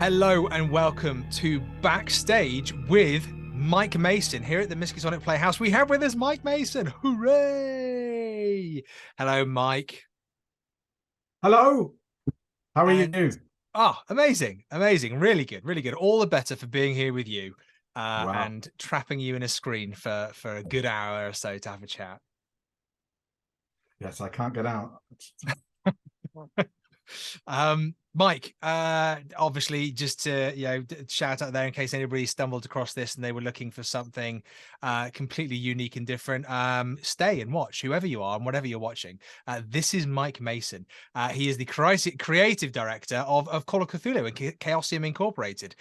Hello and welcome to Backstage with Mike Mason here at the Miskatonic Playhouse. We have with us Mike Mason. Hooray! Hello, Mike. Hello. How are And you? amazing, amazing, really good, really good. All the better for being here with you Wow. and trapping you in a screen for a good hour or so to have a chat. Yes, I can't get out. Mike, obviously just to shout out there in case anybody stumbled across this and they were looking for something completely unique and different, stay and watch whoever you are and whatever you're watching. This is Mike Mason. He is the creative director of Call of Cthulhu and Chaosium Incorporated.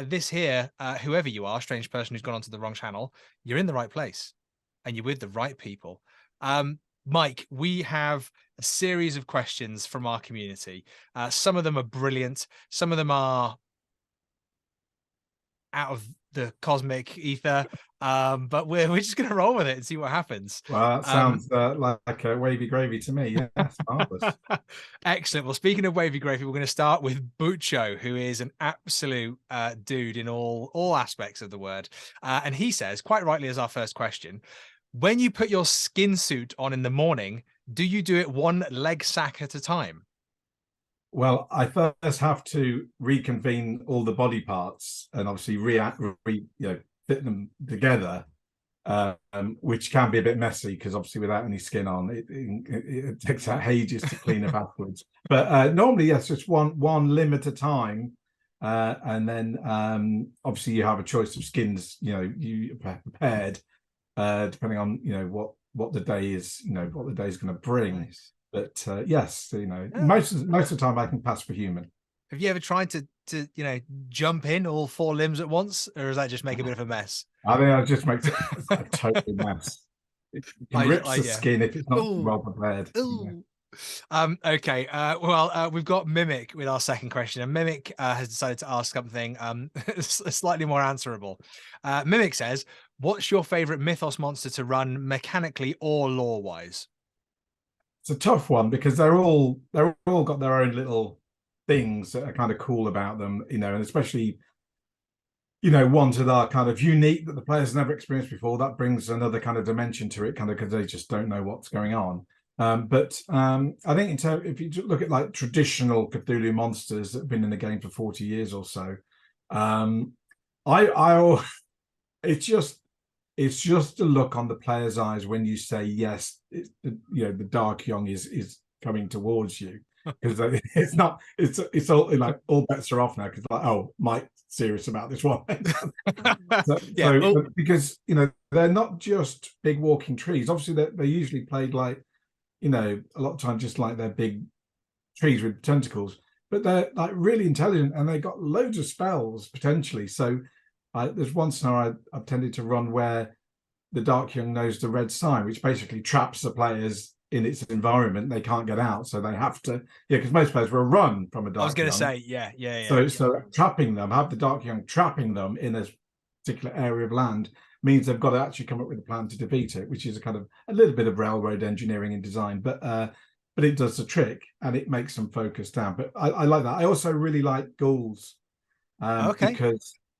This here, whoever you are, strange person who's gone onto the wrong channel, you're in the right place and you're with the right people. Mike, we have a series of questions from our community. Some of them are brilliant. Some of them are out of the cosmic ether. But we're just going to roll with it and see what happens. Well, that sounds like a wavy gravy to me. Yes, marvelous. Excellent. Well, speaking of wavy gravy, we're going to start with Bucho, who is an absolute dude in all aspects of the word. And he says, quite rightly as our first question, when you put your skin suit on in the morning, do you do it one leg sack at a time? Well, I first have to reconvene all the body parts and obviously fit them together, which can be a bit messy because obviously without any skin on, it takes out ages to clean up afterwards. But normally, yes, just one limb at a time. And then obviously you have a choice of skins, you prepared. Depending on what the day is, what the day is going to bring. Nice. But yes, most of the time I can pass for human. Have you ever tried to jump in all four limbs at once, or does that just make a bit of a mess? I think I just make a total mess. It rips the Yeah. skin if it's not Ooh. well prepared. Ooh. Okay. We've got Mimic with our second question, and Mimic has decided to ask something slightly more answerable. Mimic says, what's your favorite mythos monster to run mechanically or lore-wise? It's a tough one because they're all got their own little things that are kind of cool about them, and especially ones that are kind of unique that the players never experienced before. That brings another kind of dimension to it, kind of because they just don't know what's going on. But I think if you look at like traditional Cthulhu monsters that have been in the game for 40 years or so, it's just the look on the player's eyes when you say yes, the Dark Young is coming towards you, because it's all like all bets are off now because like, oh, Mike's serious about this one. Because they're not just big walking trees. Obviously they're usually played like a lot of times just like they're big trees with tentacles, but they're like really intelligent and they got loads of spells potentially. So there's one scenario I've tended to run where the Dark Young knows the red sign, which basically traps the players in its environment. They can't get out, so they have to, because most players will run from a Dark Young. I was going to say, yeah. So trapping them, have the Dark Young trapping them in a particular area of land means they've got to actually come up with a plan to defeat it, which is a little bit of railroad engineering and design, but it does the trick and it makes them focus down. But I like that. I also really like ghouls,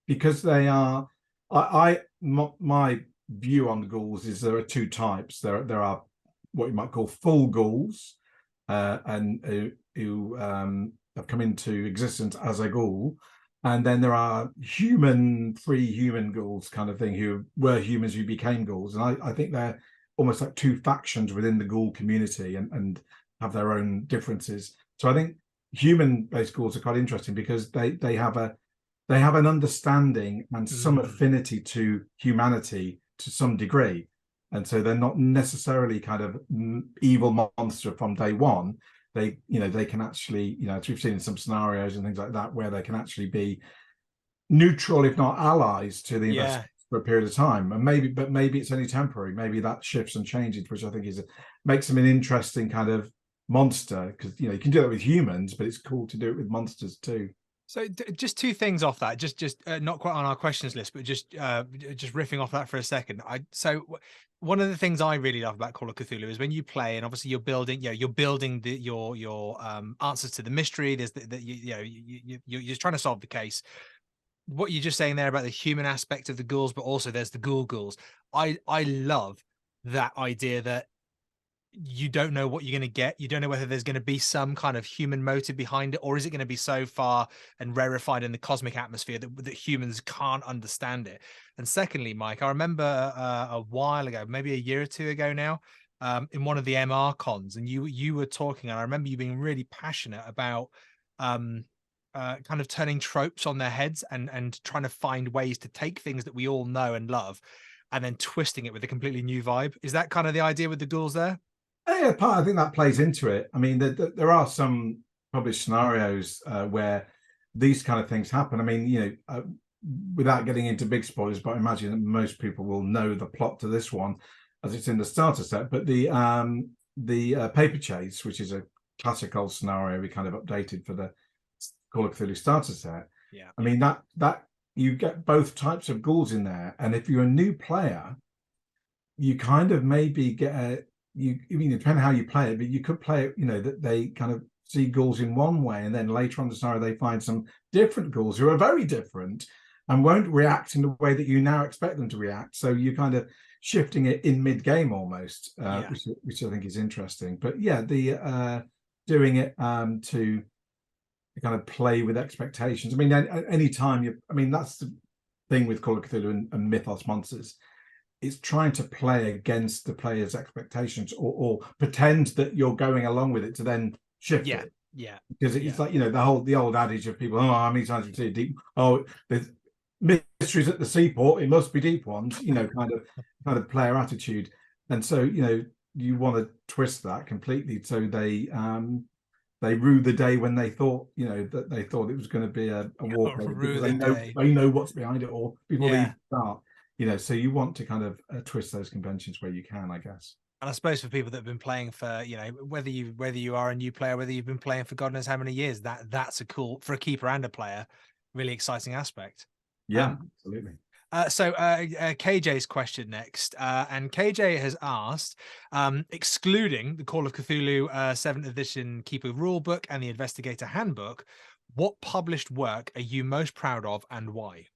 because they are. My view on the ghouls is there are two types. There are what you might call full ghouls, and who have come into existence as a ghoul, and then there are free human ghouls kind of thing, who were humans who became ghouls. And I think they're almost like two factions within the ghoul community and have their own differences. So I think human-based ghouls are quite interesting because they have an understanding and some affinity to humanity to some degree. And so they're not necessarily kind of evil monster from day one. They can actually, as we've seen in some scenarios and things like that, where they can actually be neutral, if not allies, to the investors for a period of time. And maybe it's only temporary. Maybe that shifts and changes, which I think makes them an interesting kind of monster, because you can do that with humans, but it's cool to do it with monsters too. So just two things off that, just not quite on our questions list, but just riffing off that for a second. One of the things I really love about Call of Cthulhu is when you play, and obviously you're building, you're building your answers to the mystery. There's you're just trying to solve the case. What you're just saying there about the human aspect of the ghouls, but also there's the ghouls. I love that idea that you don't know what you're going to get. You don't know whether there's going to be some kind of human motive behind it, or is it going to be so far and rarefied in the cosmic atmosphere that humans can't understand it. And secondly, Mike, I remember a while ago, maybe a year or two ago now, in one of the MR cons, and you were talking, and I remember you being really passionate about kind of turning tropes on their heads and trying to find ways to take things that we all know and love and then twisting it with a completely new vibe. Is that kind of the idea with the ghouls there? Yeah, I think that plays into it. I mean, there are some published scenarios where these kind of things happen. I mean, without getting into big spoilers, but I imagine that most people will know the plot to this one as it's in the starter set. But the Paper Chase, which is a classic old scenario we kind of updated for the Call of Cthulhu starter set. Yeah. I mean, that you get both types of ghouls in there. And if you're a new player, you kind of maybe get I mean, depending on how you play it, but you could play it, that they kind of see ghouls in one way, and then later on the scenario they find some different ghouls who are very different and won't react in the way that you now expect them to react. So you're kind of shifting it in mid-game almost, which I think is interesting. But yeah, the doing it to kind of play with expectations. I mean, any time that's the thing with Call of Cthulhu and Mythos monsters. It's trying to play against the player's expectations or pretend that you're going along with it to then shift it. Yeah. Because it's like, the old adage of people, how many times have you seen deep? Oh, there's mysteries at the seaport, it must be deep ones, kind of player attitude. And so, you want to twist that completely so they rue the day when they thought, that they thought it was going to be a walkover because they know what's behind it all before they even start. So you want to kind of twist those conventions where you can, I guess. And I suppose for people that have been playing for, whether you are a new player, whether you've been playing for God knows how many years, that's a cool, for a keeper and a player, really exciting aspect. Yeah, absolutely. So KJ's question next, and KJ has asked, excluding the Call of Cthulhu 7th edition Keeper Rulebook and the Investigator Handbook, what published work are you most proud of and why?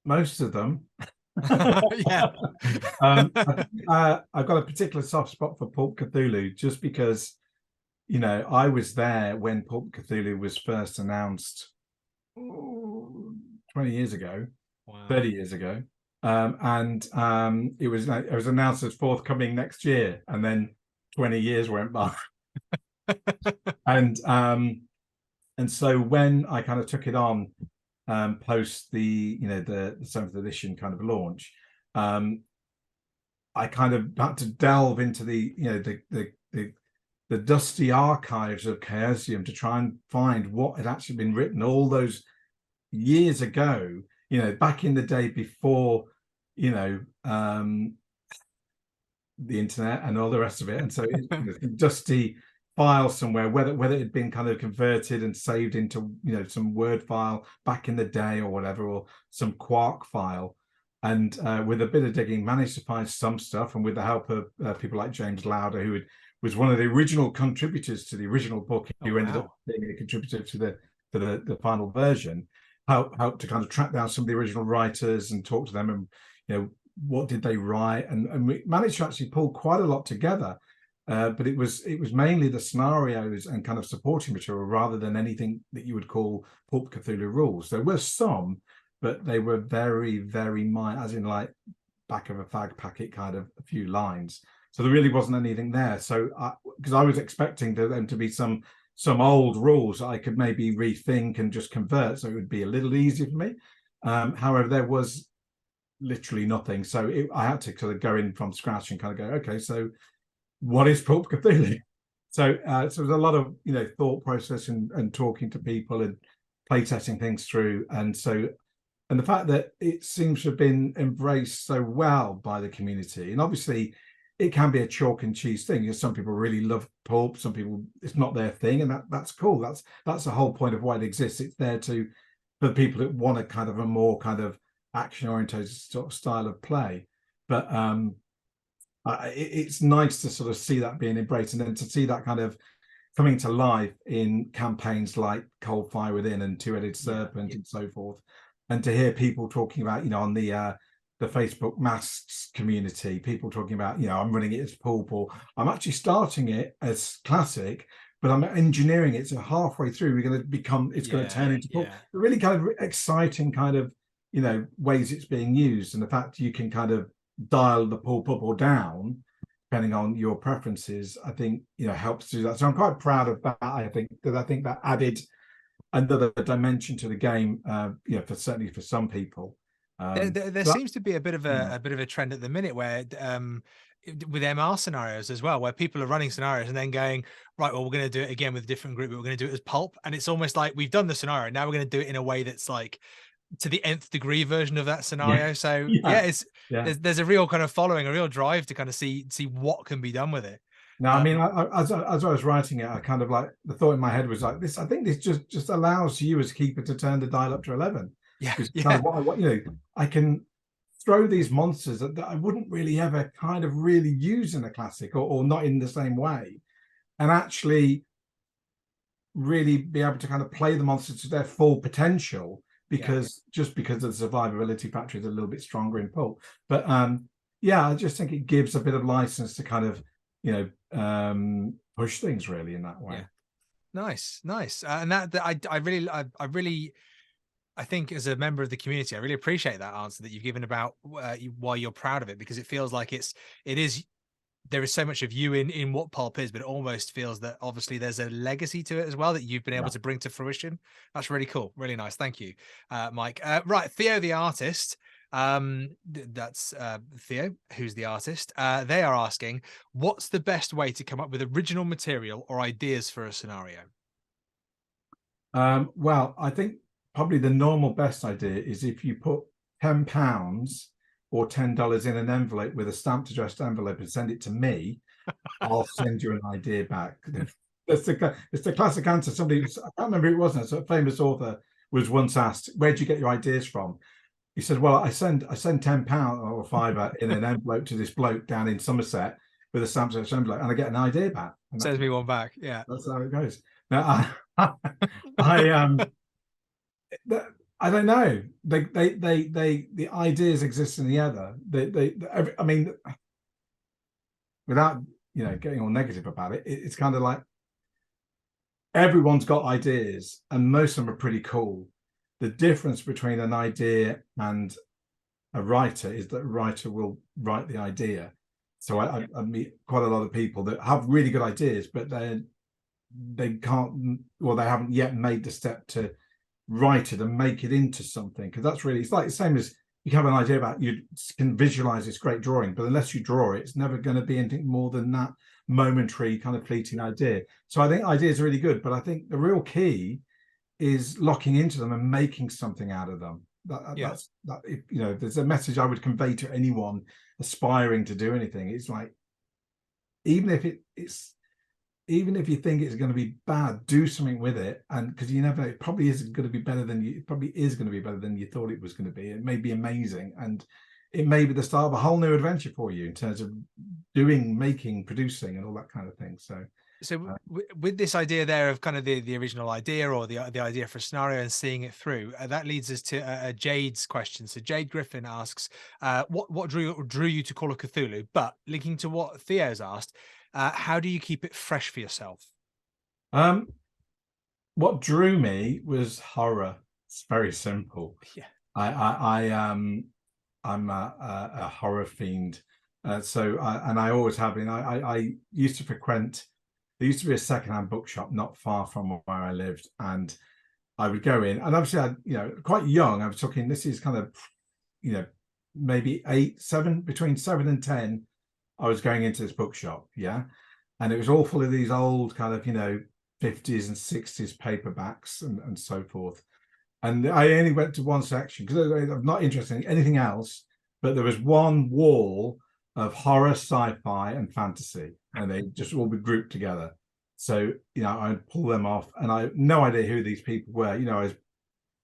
Most of them. Yeah. I've got a particular soft spot for Pulp Cthulhu just because, I was there when Pulp Cthulhu was first announced 20 years ago, wow. 30 years ago. It was announced as forthcoming next year, and then 20 years went by. and so when I kind of took it on post the 7th edition kind of launch, I kind of had to delve into the dusty archives of Chaosium to try and find what had actually been written all those years ago, back in the day before, the internet and all the rest of it. And so it's dusty file somewhere, whether it had been kind of converted and saved into some Word file back in the day or whatever, or some Quark file, and with a bit of digging managed to find some stuff, and with the help of people like James Lauder, who was one of the original contributors to the original book, who ended up being a contributor to the final version, helped to kind of track down some of the original writers and talk to them, and what did they write, and we managed to actually pull quite a lot together. But it was mainly the scenarios and kind of supporting material rather than anything that you would call Pulp Cthulhu rules. There were some, but they were very, very minor, as in like back of a fag packet, kind of a few lines. So there really wasn't anything there. So because I was expecting them to be some old rules I could maybe rethink and just convert, so it would be a little easier for me. However, there was literally nothing. So I had to kind of go in from scratch and kind of go, okay, so what is Pulp Cthulhu? So there's a lot of thought process and talking to people and play testing things through, and the fact that it seems to have been embraced so well by the community, and obviously it can be a chalk and cheese thing. You know, some people really love pulp, some people it's not their thing, and that's cool. That's the whole point of why it exists. It's there to for people that want a kind of a more kind of action oriented sort of style of play. But it's nice to sort of see that being embraced, and then to see that kind of coming to life in campaigns like Cold Fire Within and Two-Headed Serpent and so forth, and to hear people talking about, you know, on the Facebook masks community, people talking about, you know, I'm running it as pulp, or I'm actually starting it as classic, but I'm engineering it so halfway through we're going to become, it's going to turn into pulp. Really kind of exciting kind of, you know, ways it's being used, and the fact you can kind of dial the pulp up or down depending on your preferences, I think, you know, helps do that. So I'm quite proud of that. I think that added another dimension to the game, you know, certainly for some people. There seems to be a bit of a trend at the minute where with MR scenarios as well, where people are running scenarios and then going, right, well, we're going to do it again with a different group, but we're going to do it as pulp. And it's almost like we've done the scenario, now we're going to do it in a way that's like to the nth degree version of that scenario. So it's there's a real kind of following, a real drive to kind of see what can be done with it. No, I mean, as I was writing it, I kind of like the thought in my head was like this. I think this just allows you as keeper to turn the dial up to 11. Kind of what you know, I can throw these monsters that I wouldn't really ever kind of really use in a classic, or not in the same way, and actually really be able to kind of play the monsters to their full potential, because just because the survivability factor is a little bit stronger in pulp. But I just think it gives a bit of license to kind of, you know, push things really in that way. Nice. And that I really I think as a member of the community, I really appreciate that answer that you've given about why you're proud of it, because it feels like there is so much of you in what pulp is, but it almost feels that obviously there's a legacy to it as well that you've been able to bring to fruition. That's really cool. Really nice. Thank you, Mike. Right. Theo, the artist. That's Theo, who's the artist. They are asking, what's the best way to come up with original material or ideas for a scenario? Well, I think probably the normal best idea is if you put £10 or $10 in an envelope with a stamped addressed envelope and send it to me, I'll send you an idea back. It's the classic answer. Somebody, I can't remember who it was now, so a famous author was once asked, where do you get your ideas from? He said, well, I send £10 or £5 in an envelope to this bloke down in Somerset with a stamped addressed envelope, and I get an idea back. And sends me one back. Yeah, that's how it goes. Now, I don't know. The ideas exist in the other. I mean, without, you know, getting all negative about it, it's kind of like everyone's got ideas, and most of them are pretty cool. The difference between an idea and a writer is that a writer will write the idea. So I meet quite a lot of people that have really good ideas, but they can't, or they haven't yet made the step to write it and make it into something, because that's really, it's like the same as you have an idea about, you can visualize this great drawing, but unless you draw it, it's never going to be anything more than that momentary kind of fleeting idea. So I think ideas are really good, but I think the real key is locking into them and making something out of them. That's you know, there's a message I would convey to anyone aspiring to do anything. It's like, even if even if you think it's going to be bad, do something with it, and because you never know, it probably isn't going to be better than you. It probably is going to be better than you thought it was going to be. It may be amazing, and it may be the start of a whole new adventure for you in terms of doing, making, producing, and all that kind of thing. So with this idea there of kind of the original idea, or the idea for a scenario, and seeing it through, that leads us to Jade's question. So Jade Griffin asks, what drew you to Call of Cthulhu? But linking to what Theo's asked, how do you keep it fresh for yourself? What drew me was horror. It's very simple. Yeah, I'm a horror fiend, so I always have been. I used to frequent. There used to be a secondhand bookshop not far from where I lived, and I would go in. And obviously, quite young. I was talking. This is kind of, maybe between 7 and 10. I was going into this bookshop, and it was all full of these old kind of 50s and 60s paperbacks and so forth. And I only went to one section because I'm not interested in anything else. But there was one wall of horror, sci-fi, and fantasy, and they just all be grouped together. So, you know, I'd pull them off, and I had no idea who these people were. You know, I was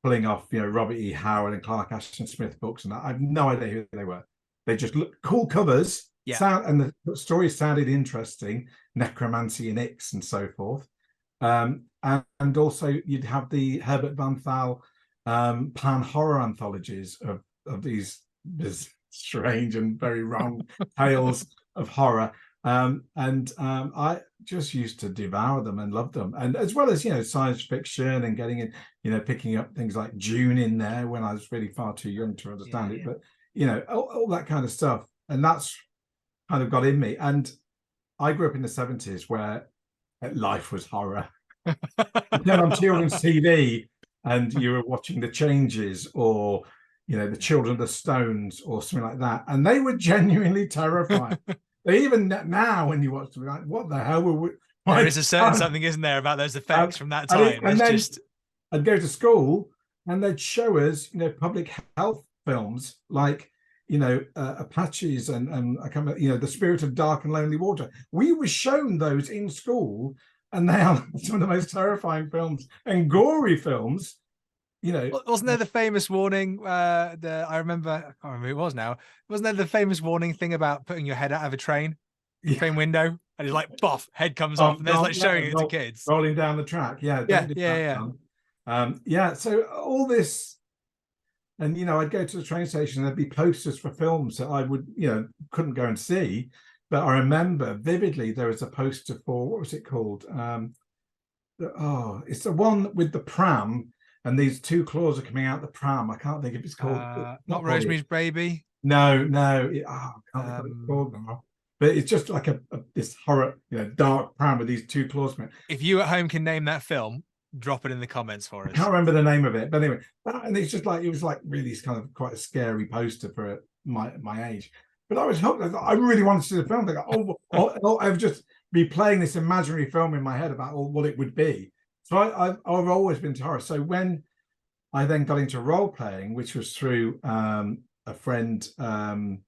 pulling off, you know, Robert E. Howard and Clark Ashton Smith books, and I have no idea who they were. They just looked cool covers, and the stories sounded interesting, necromancy and Ix and so forth. And also you'd have the Herbert Van Thal pan horror anthologies of these strange and very wrong tales of horror. I just used to devour them and love them, and as well as, you know, science fiction and getting in, you know, picking up things like Dune in there when I was really far too young to understand it, but you know, all that kind of stuff, and that's kind of got in me. And I grew up in the 70s where life was horror. You turn on children's TV and you were watching The Changes, or, you know, The Children of the Stones or something like that, and they were genuinely terrifying. Even now, when you watch them, like, what the hell were we? There is a certain something, isn't there, about those effects from that time? And then I'd go to school and they'd show us, you know, public health films like, you know, Apaches and I can't remember, you know, The Spirit of Dark and Lonely Water. We were shown those in school, and they are some of the most terrifying and gory films. You know, wasn't there the famous warning? I remember, I can't remember who it was now. Wasn't there the famous warning thing about putting your head out of a train window, and it's like, boff, head comes off, and there's like showing it to kids rolling down the track. So all this, and you know, I'd go to the train station, and there'd be posters for films that I would, you know, couldn't go and see, but I remember vividly there was a poster for, what was it called? It's the one with the pram. And these two claws are coming out the pram. I can't think if it's called. Not Rosemary's Baby. No. I can't think what it's called now. But it's just like this horror, you know, dark pram with these two claws. If you at home can name that film, drop it in the comments for us. I can't remember the name of it, but anyway, and it's just like, it was like really kind of quite a scary poster for my age. But I was hooked. I really wanted to see the film. Like, I would just be playing this imaginary film in my head about what it would be. So I've always been to horror. So when I then got into role playing, which was through a friend's brother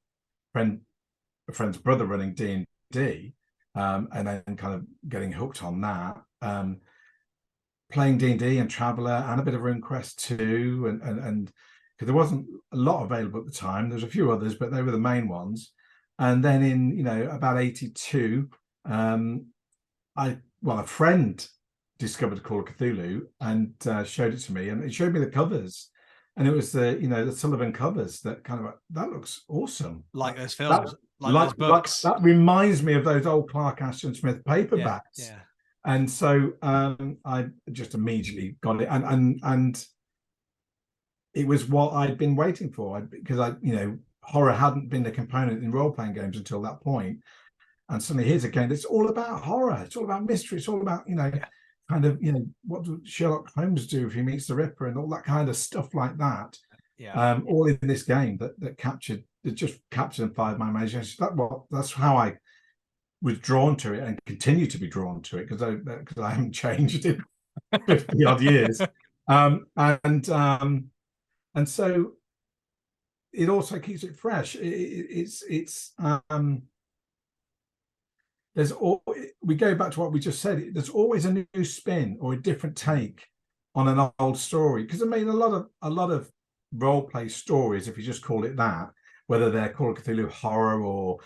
running D&D, and then kind of getting hooked on that, playing D&D and Traveller and a bit of RuneQuest too, and because there wasn't a lot available at the time. There's a few others, but they were the main ones. And then in, you know, about 82, a friend discovered Call of Cthulhu and showed it to me, and it showed me the covers, and it was the, you know, the Sullivan covers that kind of, that looks awesome, like those films, those books. That reminds me of those old Clark Ashton Smith paperbacks. And so I just immediately got it, and it was what I'd been waiting for, because you know, horror hadn't been a component in role-playing games until that point, and suddenly here's a game that's all about horror, it's all about mystery, it's all about, you know, kind of, you know, what does Sherlock Holmes do if he meets the Ripper, and all that kind of stuff like that. All in this game that just captured and fired my imagination. That's how I was drawn to it, and continue to be drawn to it, because I haven't changed in 50 odd years. And so it also keeps it fresh. We go back to what we just said. There's always a new spin or a different take on an old story, because I mean, a lot of role play stories, if you just call it that, whether they're Call of Cthulhu horror or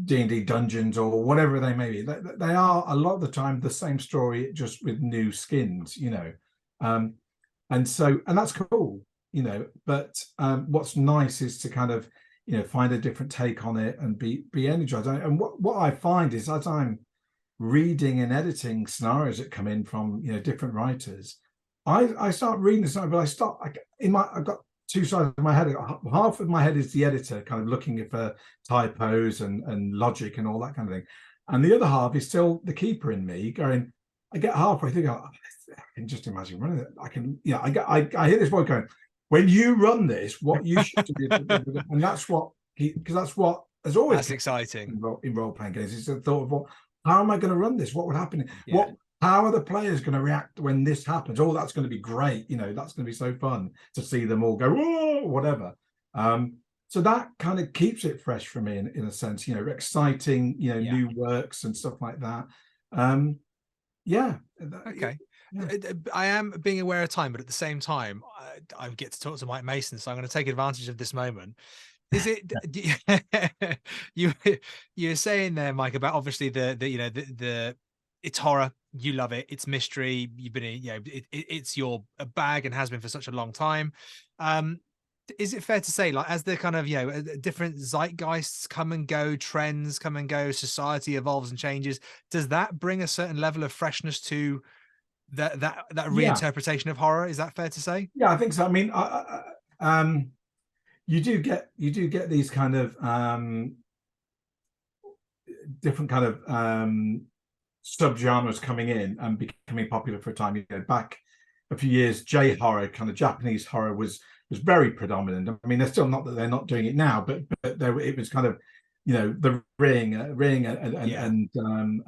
D&D Dungeons or whatever they may be, they are a lot of the time the same story, just with new skins, you know. And that's cool, you know. But what's nice is to kind of, you know, find a different take on it and be energized. And what I find is, as I'm reading and editing scenarios that come in from, you know, different writers, I start reading the scenario, but I've got two sides of my head. Half of my head is the editor, kind of looking for typos and logic and all that kind of thing, and the other half is still the keeper in me going, I get halfway through, I can just imagine running it. I can, you know, I hear this boy going, when you run this, what you should do, and that's what because that's what has always, that's exciting in role-playing games. It's the thought of, how am I going to run this? What would happen? How are the players going to react when this happens? Oh, that's going to be great. You know, that's going to be so fun to see them all go, whoa, whatever. so that kind of keeps it fresh for me in a sense, exciting, Yeah. new works and stuff like that. um yeah. Okay. Yeah. I am being aware of time, but at the same time, I get to talk to Mike Mason, so I'm going to take advantage of this moment. Is it you you're saying there, Mike, about obviously the it's horror, you love it, it's mystery, you've been it's your bag and has been for such a long time. Is it fair to say, like, as the kind of different zeitgeists come and go, trends come and go, society evolves and changes, does that bring a certain level of freshness to that Yeah, reinterpretation of horror? Is that fair to say? yeah, I think so. I mean, you do get these kind of different kind of subgenres coming in and becoming popular for a time. Back a few years, J horror, kind of Japanese horror, was very predominant. I mean, they're still not that they're not doing it now, but it was kind of, the Ring and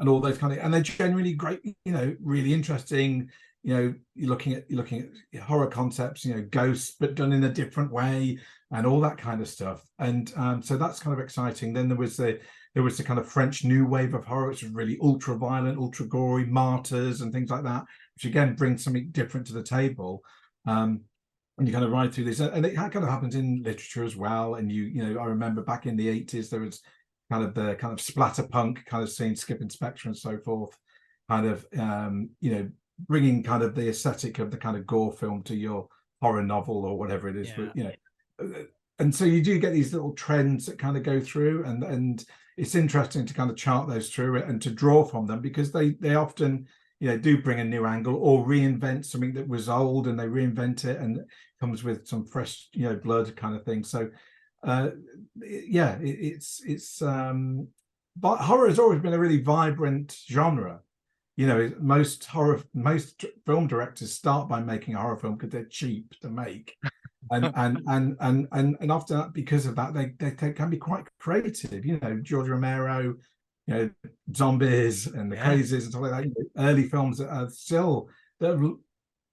all those kind of, and they're generally great, really interesting. You're looking at horror concepts, ghosts, but done in a different way, and all that kind of stuff. And so that's kind of exciting. Then there was the kind of French new wave of horror, which was really ultra violent, ultra gory, martyrs and things like that, which again brings something different to the table. And you kind of ride through this, and it kind of happens in literature as well. And I remember back in the 80s, there was kind of the kind of splatter punk kind of scene, Skip Inspector and so forth, kind of bringing kind of the aesthetic of the kind of gore film to your horror novel or whatever it is. Yeah. But and so you do get these little trends that kind of go through, and it's interesting to kind of chart those through and to draw from them, because they often do bring a new angle or reinvent something that was old, and they reinvent it and it comes with some fresh blood kind of thing. So yeah, it's but horror has always been a really vibrant genre. Most film directors start by making a horror film because they're cheap to make, and after that, because of that, they can be quite creative. George Romero, zombies and the crazies and stuff like that. Early films that are still that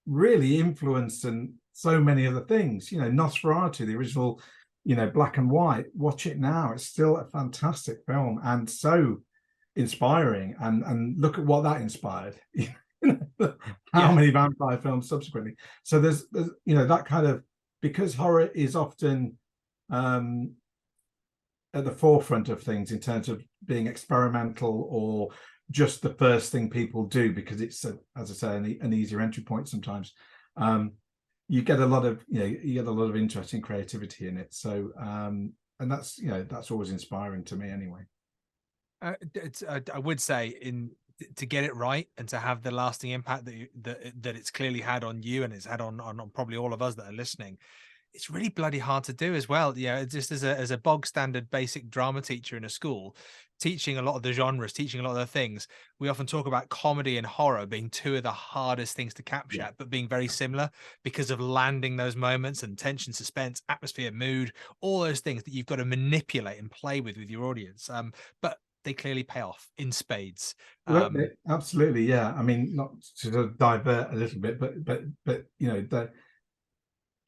really influenced and so many other things. Nosferatu, the original, black and white. Watch it now; it's still a fantastic film and so inspiring. And look at what that inspired. How many vampire films subsequently? So there's that kind of, because horror is often at the forefront of things in terms of being experimental or just the first thing people do, because it's as I say, an easier entry point sometimes. You get a lot of interesting creativity in it. So and that's always inspiring to me anyway. I would say, to get it right and to have the lasting impact that it's clearly had on you, and it's had on probably all of us that are listening, it's really bloody hard to do as well. Just as a bog standard basic drama teacher in a school, teaching a lot of the genres, teaching a lot of the things, we often talk about comedy and horror being two of the hardest things to capture, but being very similar because of landing those moments and tension, suspense, atmosphere, mood, all those things that you've got to manipulate and play with your audience. But they clearly pay off in spades. Absolutely, yeah. I mean, not to sort of divert a little bit, but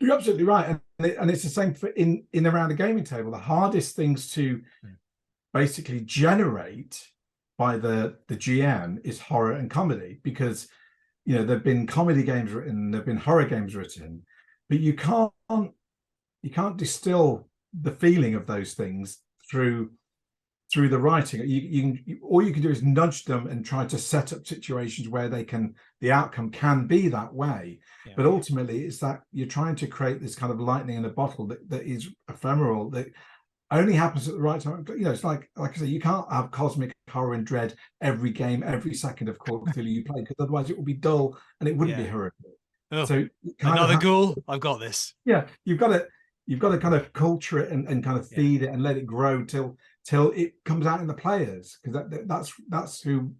you're absolutely right, and it's the same for in around a gaming table. The hardest things to basically generate by the GM is horror and comedy, because there've been comedy games written, there've been horror games written, but you can't distill the feeling of those things through the writing. All you can do is nudge them and try to set up situations where the outcome can be that way. But ultimately, it's that you're trying to create this kind of lightning in a bottle that is ephemeral, that only happens at the right time. It's like I say, you can't have cosmic horror and dread every game, every second of Call of Cthulhu you play, because otherwise it would be dull and it wouldn't be horrific. Oh, so another ghoul, I've got this. Yeah, you've got to kind of culture it and kind of feed it and let it grow till it comes out in the players, because that's who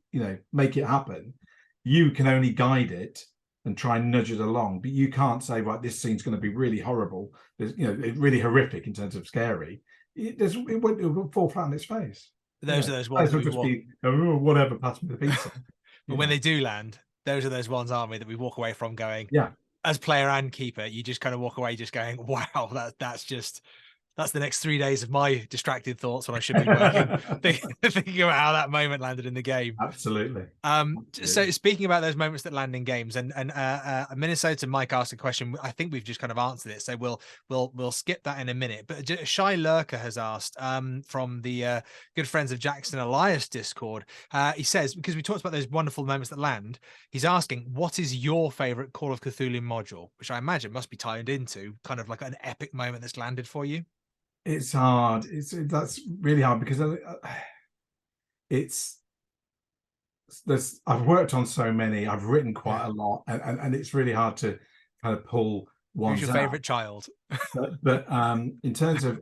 make it happen. You can only guide it and try and nudge it along, but you can't say, right, this scene's going to be really horrible. It's really horrific in terms of scary. It will fall flat on its face. Those are those ones that will just be whatever, pass me the pizza. But when they do land, those are those ones, aren't we, that we walk away from going, yeah, as player and keeper, you just kind of walk away just going, wow, that's just That's the next 3 days of my distracted thoughts when I should be working, thinking about how that moment landed in the game. Absolutely. So speaking about those moments that land in games, and Minnesota Mike asked a question. I think we've just kind of answered it, so we'll skip that in a minute. But Shy Lurker has asked from the good friends of Jackson Elias Discord. He says, because we talked about those wonderful moments that land, he's asking, what is your favorite Call of Cthulhu module, which I imagine must be tied into kind of like an epic moment that's landed for you. It's hard. That's really hard because it's I've worked on so many. I've written quite a lot, and it's really hard to kind of pull ones Who's your favorite child? but in terms of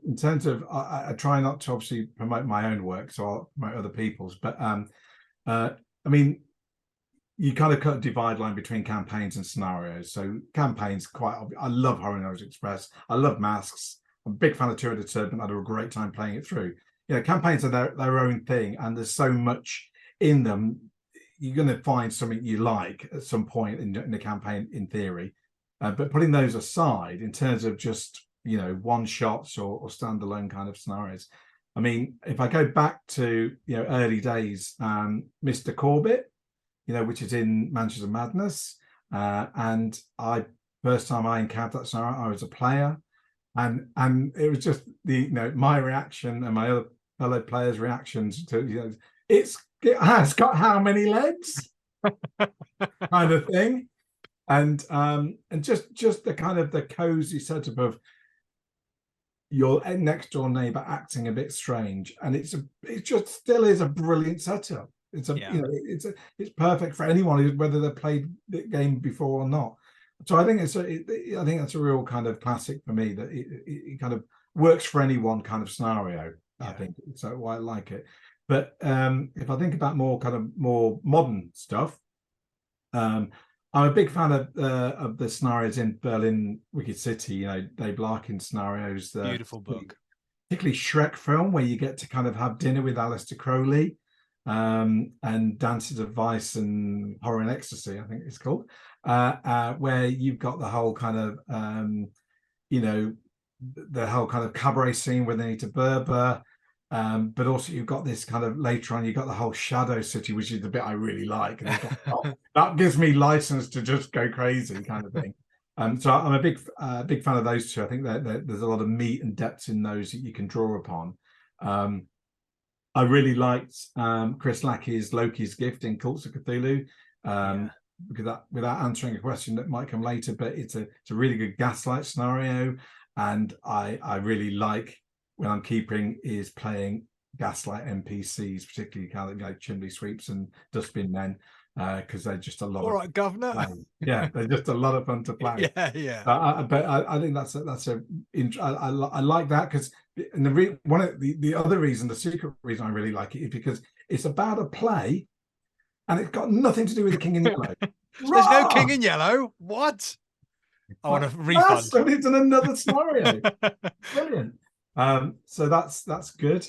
I try not to obviously promote my own work, so I'll promote other people's. But I mean, you kind of cut a divide line between campaigns and scenarios. So campaigns, I love Horror Knows Express. I love Masks. I'm a big fan of Tour de Turbine. I had a great time playing it through. You know, campaigns are their own thing, and there's so much in them. You're going to find something you like at some point in the campaign, in theory. But putting those aside, in terms of just, you know, one shots or standalone kind of scenarios, I mean, if I go back to, you know, early days, Mr. Corbett, you know, which is in Mansions of Madness, and first time I encountered that scenario, I was a player, and it was just my reaction and my other fellow players' reactions to, you know, it has got how many legs, kind of thing. And just the kind of the cozy setup of your next door neighbor acting a bit strange, and it just still is a brilliant setup. It's it's perfect for anyone, whether they've played the game before or not. So I think I think that's a real kind of classic for me, that it kind of works for any kind of scenario. I think so. Why I like it. But if I think about more modern stuff, I'm a big fan of the scenarios in Berlin Wicked City. You know, Dave Larkin scenarios. Beautiful book. Particularly Shrek film, where you get to kind of have dinner with Aleister Crowley, and Dances of Vice and Horror and Ecstasy, I think it's called, where you've got the whole kind of, the whole kind of cabaret scene where they need to Berber. But also you've got this kind of, later on, you've got the whole Shadow City, which is the bit I really like. And that gives me license to just go crazy, kind of thing. So I'm a big fan of those two. I think that there's a lot of meat and depth in those that you can draw upon. I really liked Chris Lackey's Loki's Gift in Cults of Cthulhu, because that, without answering a question that might come later, but it's a really good gaslight scenario, and I really like, when I'm keeping, is playing gaslight NPCs, particularly kind of like chimney sweeps and dustbin men, because they're just a lot. All right, governor. Fun. Yeah, they're just a lot of fun to play. Yeah. But I think I like that, because one of the other reason, the secret reason I really like it, is because it's about a play, and it's got nothing to do with the King in Yellow. There's no King in Yellow. What? I want a refund. So it's in another scenario. Brilliant. So that's good.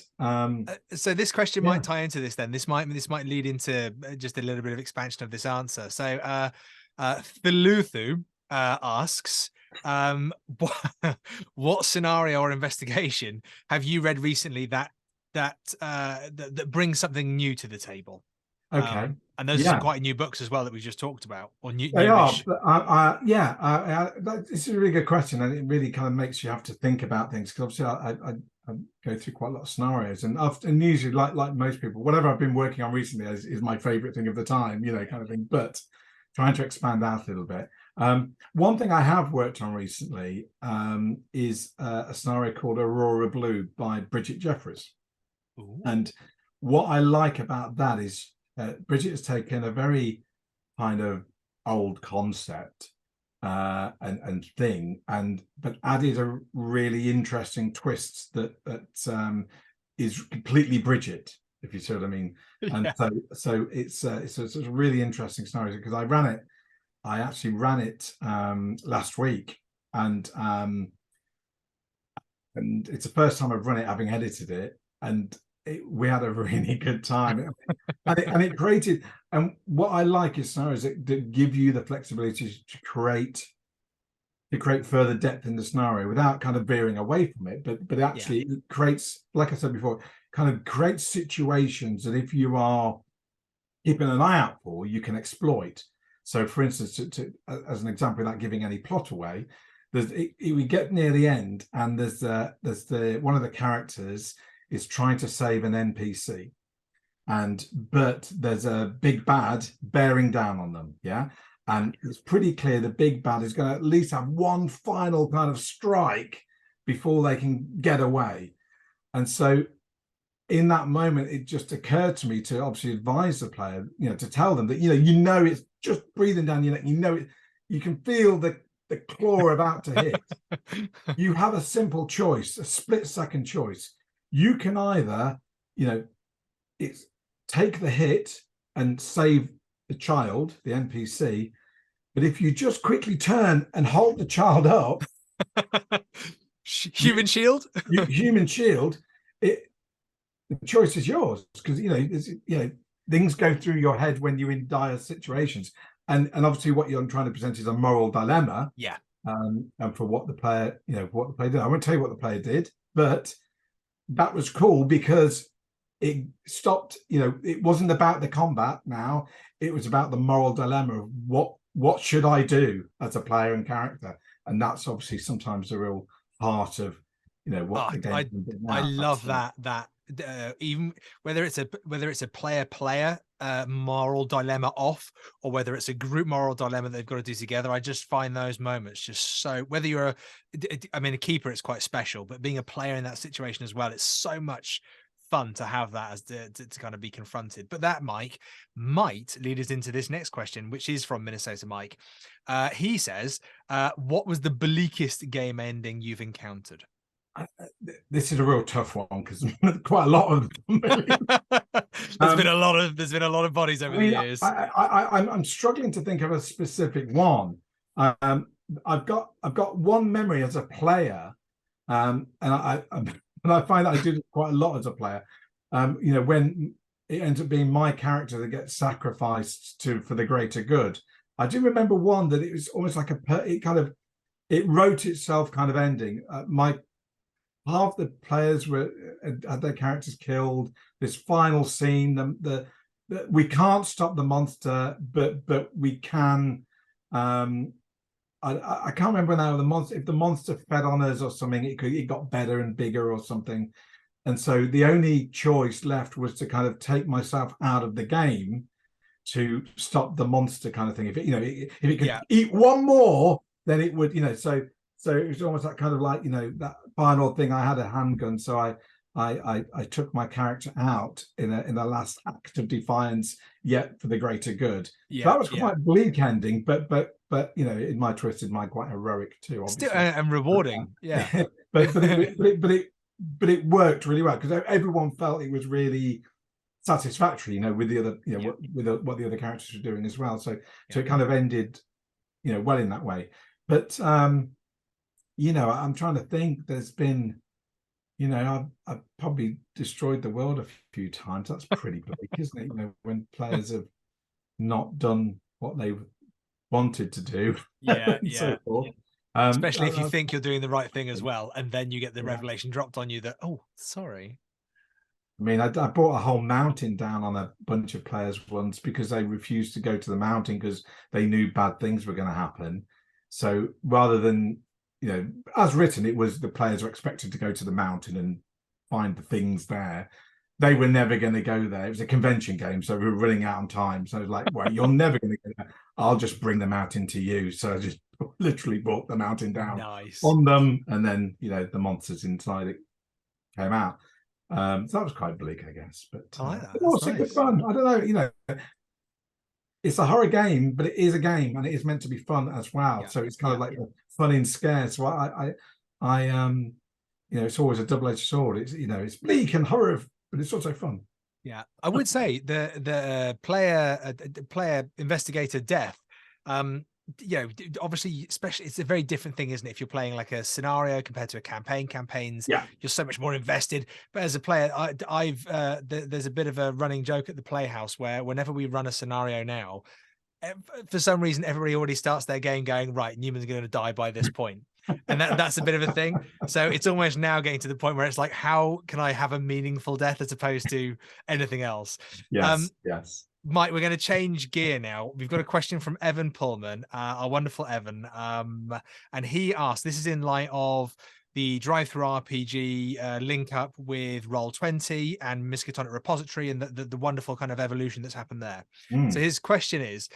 So this question might tie into this then. This might lead into just a little bit of expansion of this answer. So Thuluthu asks, what scenario or investigation have you read recently that brings something new to the table? Okay. And those are some quite new books as well that we just talked about, or new. They are. This is a really good question, and it really kind of makes you have to think about things, because obviously I go through quite a lot of scenarios, and usually, like most people, whatever I've been working on recently is my favorite thing of the time, kind of thing. But trying to expand out a little bit. One thing I have worked on recently is a scenario called Aurora Blue by Bridget Jeffries. Ooh. And what I like about that is, Bridget has taken a very kind of old concept and thing, but added a really interesting twist that is completely Bridget, if you see what I mean. And so it's a really interesting scenario, because I actually ran it last week, and it's the first time I've run it having edited it, and we had a really good time. and it created, and what I like is scenarios that give you the flexibility to create to create further depth in the scenario without kind of veering away from it. But actually it creates, like I said before, kind of creates situations that if you are keeping an eye out for, you can exploit. So, for instance, as an example, without giving any plot away, we get near the end, and there's one of the characters is trying to save an NPC, but there's a big bad bearing down on them, yeah. And it's pretty clear the big bad is going to at least have one final kind of strike before they can get away. And so in that moment, it just occurred to me to obviously advise the player, to tell them that, it's just breathing down your neck, it, you can feel the claw about to hit. You have a simple choice, a split-second choice. You can either, it's take the hit and save the child, the NPC, but if you just quickly turn and hold the child up, human shield, the choice is yours, because things go through your head when you're in dire situations, and obviously what you're trying to present is a moral dilemma. Yeah. And for what the player, did. I won't tell you what the player did, but that was cool because it stopped. It wasn't about the combat now; it was about the moral dilemma of what should I do as a player and character, and that's obviously sometimes the real heart of what the game. I love that even whether it's a player moral dilemma off, or whether it's a group moral dilemma they've got to do together, I just find those moments just so, whether you're a keeper, it's quite special, but being a player in that situation as well, it's so much fun to have that as to kind of be confronted. But that, Mike, might lead us into this next question, which is from Minnesota Mike. He says, what was the bleakest game ending you've encountered? This is a real tough one because quite a lot of them. There's been a lot of bodies over the years. I'm struggling to think of a specific one. I've got one memory as a player, and I find that I did it quite a lot as a player. When it ends up being my character that gets sacrificed for the greater good. I do remember one that it was almost like it wrote itself kind of ending. Half the players had their characters killed. This final scene, we can't stop the monster, but we can. I can't remember now. If the monster fed on us or something, it got better and bigger or something. And so the only choice left was to kind of take myself out of the game to stop the monster kind of thing. If it could eat one more, then it would. So it was almost that kind of like, that final thing. I had a handgun, so I took my character out in a last act of defiance, yet for the greater good. Yeah, so that was quite bleak ending, but in my twisted mind, quite heroic too. Obviously. Still and rewarding. Yeah, but it worked really well because everyone felt it was really satisfactory. With the other, what the other characters were doing as well. So it kind of ended, well in that way. But I'm trying to think. There's been, I've probably destroyed the world a few times. That's pretty bleak, isn't it? When players have not done what they wanted to do. Yeah, so forth. Especially if you think you're doing the right thing as well, and then you get the revelation dropped on you that, oh, sorry. I mean, I brought a whole mountain down on a bunch of players once because they refused to go to the mountain because they knew bad things were going to happen. So rather than, as written, it was the players were expected to go to the mountain and find the things there. They were never going to go there. It was a convention game, so we were running out on time. So I was like, well, you're never going to go there. I'll just bring the mountain to you. So I just literally brought the mountain down on them, and then, the monsters inside it came out. So that was quite bleak, I guess. But I like that. Also good fun. I don't know, it's a horror game, but it is a game, and it is meant to be fun as well. Yeah. So it's kind of like fun in scare. So I it's always a double-edged sword. It's it's bleak and horror, but it's also fun. Yeah, I would say the player investigator death. Obviously, especially, it's a very different thing, isn't it? If you're playing like a scenario compared to a campaign, campaigns, you're so much more invested. But as a player, there's a bit of a running joke at the Playhouse where whenever we run a scenario now, for some reason, everybody already starts their game going, right, Newman's going to die by this point. And that's a bit of a thing. So it's almost now getting to the point where it's like, how can I have a meaningful death as opposed to anything else? Yes, yes. Mike, we're going to change gear now. We've got a question from Evan Pullman, our wonderful Evan. And he asked, this is in light of the drive-through RPG link up with Roll20 and Miskatonic Repository and the wonderful kind of evolution that's happened there. So his question is,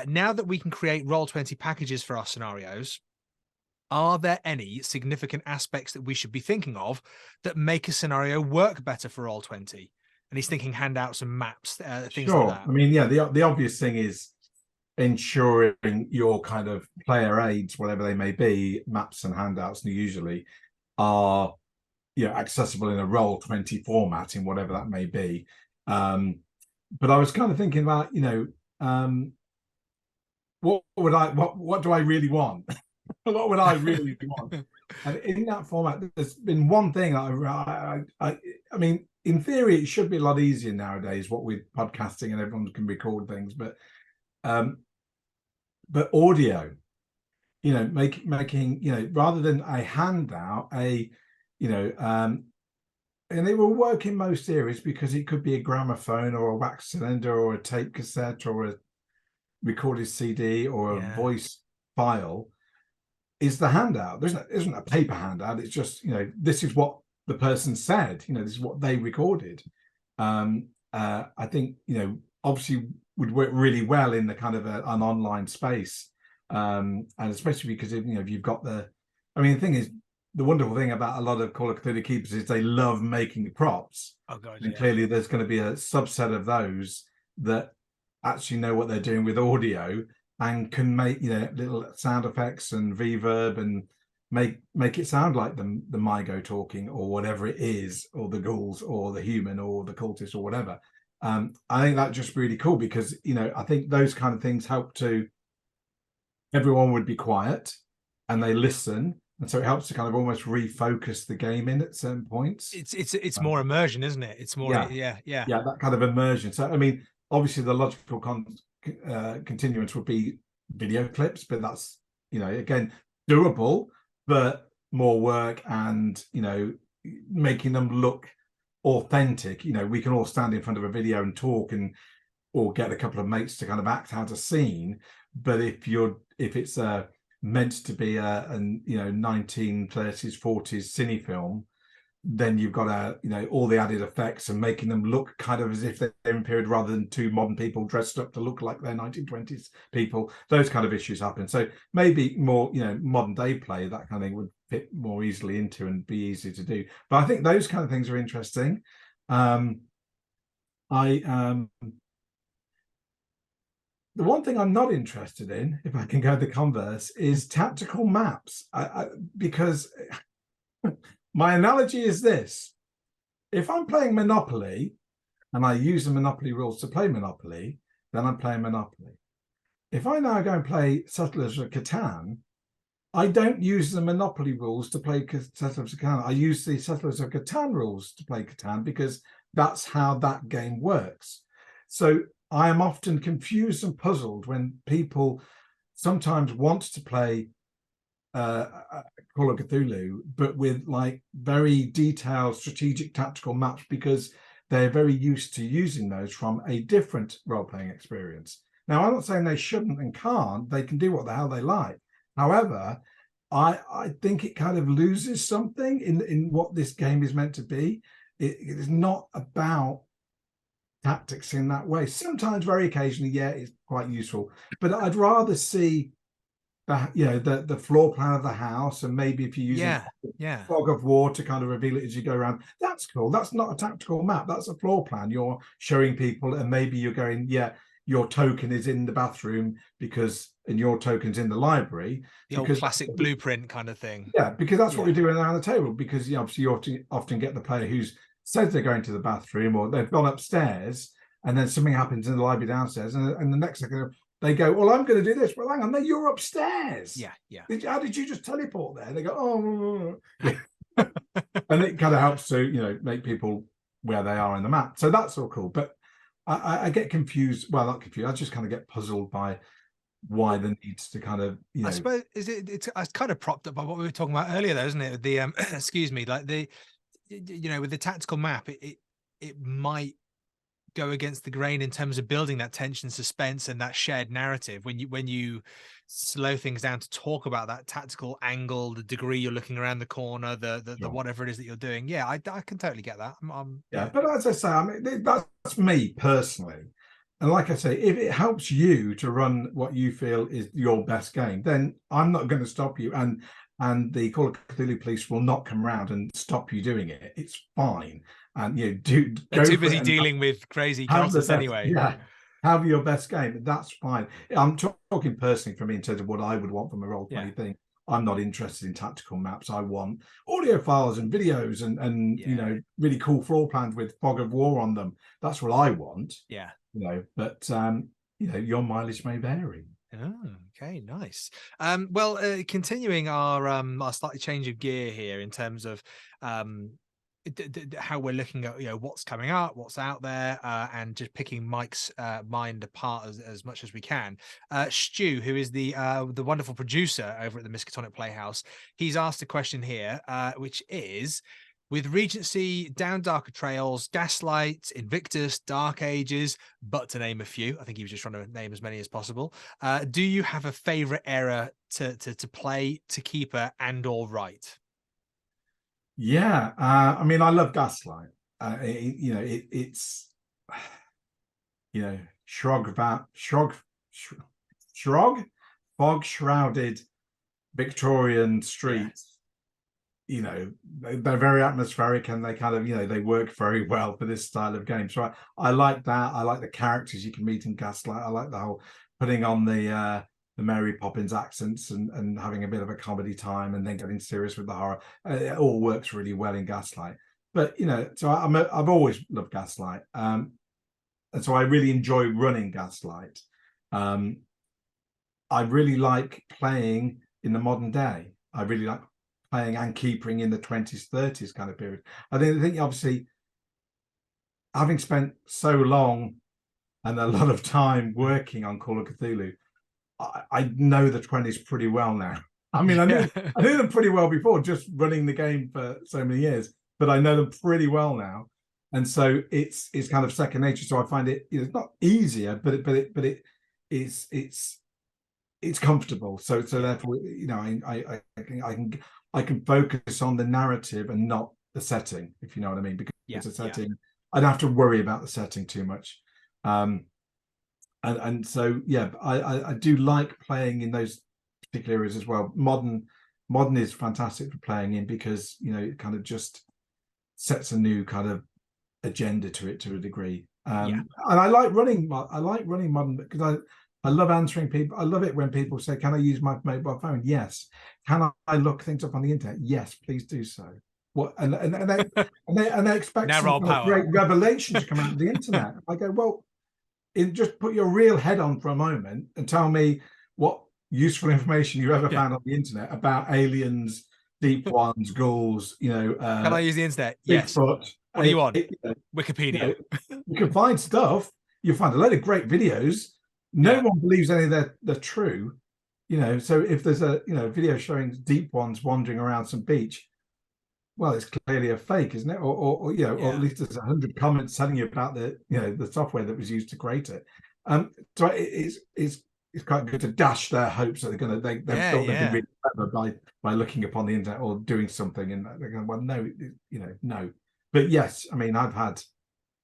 now that we can create Roll20 packages for our scenarios, are there any significant aspects that we should be thinking of that make a scenario work better for Roll20? And he's thinking handouts and maps, things like that. I mean, yeah, the obvious thing is ensuring your kind of player aids, whatever they may be, maps and handouts usually are, you know, accessible in a Roll20 format in whatever that may be. But I was kind of thinking about, you know, what do I really want? What would I really want? And in that format, there's been one thing I mean, in theory, it should be a lot easier nowadays, what with podcasting and everyone can record things, but audio, you know, making, you know, rather than a handout, you know, and it will work in most areas because it could be a gramophone or a wax cylinder or a tape cassette or a recorded CD or a voice file. Is the handout. There isn't a paper handout. It's just, you know, this is what the person said, you know, this is what they recorded. I think, you know, obviously would work really well in the kind of an online space. And especially because, you know, if you've got the thing is, the wonderful thing about a lot of Call of Cthulhu keepers is they love making the props. Oh God, and clearly there's going to be a subset of those that actually know what they're doing with audio and can make, you know, little sound effects and reverb and make it sound like the Mygo talking or whatever it is, or the ghouls or the human or the cultist or whatever. I think that's just really cool because, you know, I think those kind of things help to, everyone would be quiet and they listen. And so it helps to kind of almost refocus the game in at certain points. It's more immersion, isn't it? It's more, yeah, that kind of immersion. So, I mean, obviously the logical continuance would be video clips, but that's, you know, again, doable, but more work and, you know, making them look authentic. You know, we can all stand in front of a video and talk or get a couple of mates to kind of act out a scene, but if it's meant to be a you know, 1930s 40s cine film, then you've got you know, all the added effects and making them look kind of as if they're in period rather than two modern people dressed up to look like they're 1920s people. Those kind of issues happen. So maybe more, you know, modern day play, that kind of thing would fit more easily into and be easy to do. But I think those kind of things are interesting. The one thing I'm not interested in, if I can go the converse, is tactical maps. Because my analogy is this: if I'm playing Monopoly and I use the Monopoly rules to play Monopoly, then I'm playing Monopoly. If I now go and play Settlers of Catan, I don't use the Monopoly rules to play Settlers of Catan. I use the Settlers of Catan rules to play Catan because that's how that game works. So I am often confused and puzzled when people sometimes want to play Call of Cthulhu, but with like very detailed strategic tactical maps because they're very used to using those from a different role-playing experience. Now, I'm not saying they shouldn't and can't. They can do what the hell they like. However, I think it kind of loses something in what this game is meant to be. It is not about tactics in that way. Sometimes, very occasionally, yeah, it's quite useful, but I'd rather see that, you know, the floor plan of the house, and maybe if you're using fog of war to kind of reveal it as you go around, that's cool. That's not a tactical map, that's a floor plan you're showing people, and maybe you're going, yeah, your token is in the bathroom because, and your token's in the library, the old classic blueprint kind of thing. Yeah, because that's what we're doing around the table, because, you know, obviously you often get the player who's says they're going to the bathroom or they've gone upstairs and then something happens in the library downstairs, and the next second they go, well, I'm going to do this. Well, hang on, no, you're upstairs. How did you just teleport there? They go, oh, yeah. And it kind of helps to, you know, make people where they are in the map. So that's all cool. But I get confused. Well, not confused. I just kind of get puzzled by why the needs to kind of, you I know. suppose it's kind of propped up by what we were talking about earlier, though, isn't it? The excuse me, like with the tactical map, it might go against the grain in terms of building that tension, suspense, and that shared narrative. When you slow things down to talk about that tactical angle, the degree you're looking around the corner, the Sure. whatever it is that you're doing. Yeah, I can totally get that. Yeah, but as I say, I mean, that's me personally. And like I say, if it helps you to run what you feel is your best game, then I'm not going to stop you. And the Call of Cthulhu police will not come around and stop you doing it. It's fine. And They're go too for it busy and dealing with crazy have the cultists best. anyway. Yeah, have your best game. That's fine. I'm talking personally for me in terms of what I would want from a role Yeah, playing thing. I'm not interested in tactical maps. I want audio files and videos and yeah, really cool floor plans with fog of war on them. That's what I want. yeah. But your mileage may vary. Oh, okay, nice. Well, continuing our slightly change of gear here in terms of how we're looking at what's coming up, what's out there, and just picking Mike's mind apart as much as we can. Stu, who is the wonderful producer over at the Miskatonic Playhouse, he's asked a question here, which is: with Regency, Down Darker Trails, Gaslight, Invictus, Dark Ages, but to name a few, I think he was just trying to name as many as possible. Do you have a favorite era to play, to keeper, and/or write? Yeah, I mean, I love Gaslight. It's shrog, fog shrouded Victorian streets. They're very atmospheric, and they kind of they work very well for this style of game. So I like that. I like the characters you can meet in Gaslight. I like the whole putting on the Mary Poppins accents and having a bit of a comedy time and then getting serious with the horror. It all works really well in Gaslight. But so I've always loved Gaslight, and so I really enjoy running Gaslight. I really like playing in the modern day. I really like playing and keeping in the 20s, 30s kind of period. I think obviously, having spent so long and a lot of time working on Call of Cthulhu, I know the 20s pretty well now. I mean, I knew them pretty well before, just running the game for so many years, but I know them pretty well now, and so it's kind of second nature. So I find it's not easier, but it's comfortable. So therefore, I can focus on the narrative and not the setting, if you know what I mean, because it's a setting. I don't have to worry about the setting too much. And so I do like playing in those particular areas as well. Modern is fantastic for playing in because it kind of just sets a new kind of agenda to it to a degree. And I like running modern because I love answering people. I love it when people say, "Can I use my mobile phone?" Yes. Can I look things up on the internet? Yes, please do so. What and they expect some kind of great revelation to come out of the internet. I go, well, just put your real head on for a moment and tell me what useful information you ever found on the internet about aliens, deep ones, ghouls. Can I use the internet? Yes. Bigfoot. What do you want? Wikipedia. You can find stuff. You'll find a load of great videos. No one believes any of they're true. So if there's a video showing deep ones wandering around some beach, well, it's clearly a fake, isn't it? Or at least there's 100 comments telling you about the software that was used to create it. So it's quite good to dash their hopes that they're they've been really clever by looking upon the internet or doing something, and they're going, well, no, no. But yes, I mean, I've had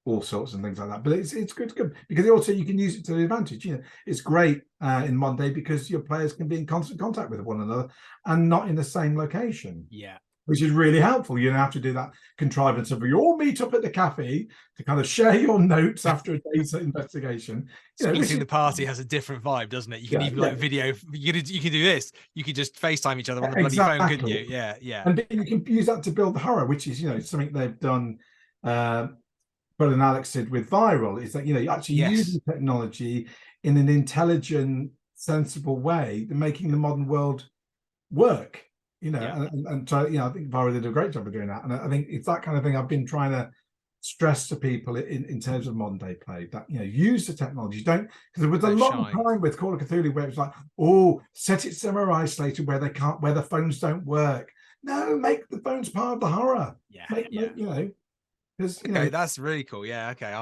all sorts and things like that, but it's good because also you can use it to the advantage. It's great in modern day because your players can be in constant contact with one another and not in the same location, which is really helpful. You don't have to do that contrivance of you all meet up at the cafe to kind of share your notes after a day's investigation. Splitting the party has a different vibe, doesn't it? You can even video. You can do this. You could just FaceTime each other on the bloody phone, couldn't you? Yeah. And you can use that to build the horror, which is something they've done. But an Alex did with Viral is that you actually using technology in an intelligent, sensible way, making the modern world work. And so I think Viral did a great job of doing that, and I think it's that kind of thing I've been trying to stress to people in terms of modern day play that, you know, use the technology. Don't, because there was a long time with Call of Cthulhu where it was like, oh, set it somewhere isolated where they can't, where the phones don't work. No, make the phones part of the horror. Make, you know, because you know, that's really cool. Yeah, okay.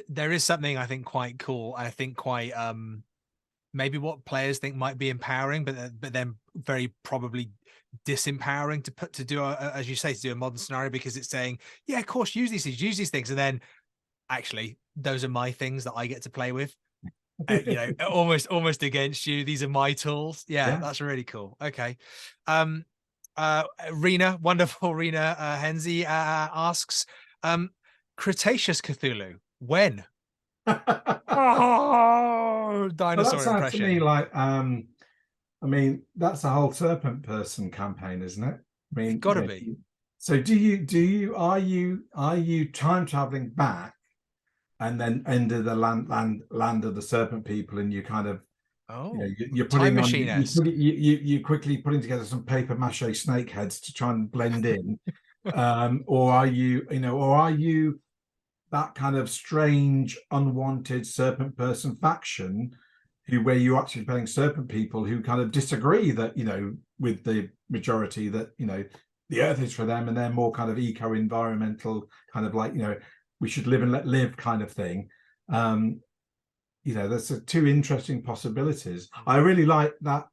There is something I think quite cool. I think quite maybe what players think might be empowering, but then very probably disempowering to do as you say, to do a modern scenario, because it's saying, yeah, of course, use these things, and then actually those are my things that I get to play with. You know, almost against you. These are my tools. Yeah, that's really cool. Okay. Rena, wonderful Rena Henze asks, Cretaceous Cthulhu, when? Oh, dinosaur that sounds to me impression. like I mean, that's a whole serpent person campaign, isn't it? I mean, Gotta be. So are you time traveling back and then enter the land of the serpent people, and you kind of, you know, you're putting time on you quickly putting together some paper mache snake heads to try and blend in, or are you, you know, or are you that kind of strange unwanted serpent person faction where you're actually playing serpent people who kind of disagree that, you know, with the majority, that, you know, the earth is for them and they're more kind of eco-environmental, kind of like, you know, we should live and let live kind of thing. You know, there's two interesting possibilities. I really like that.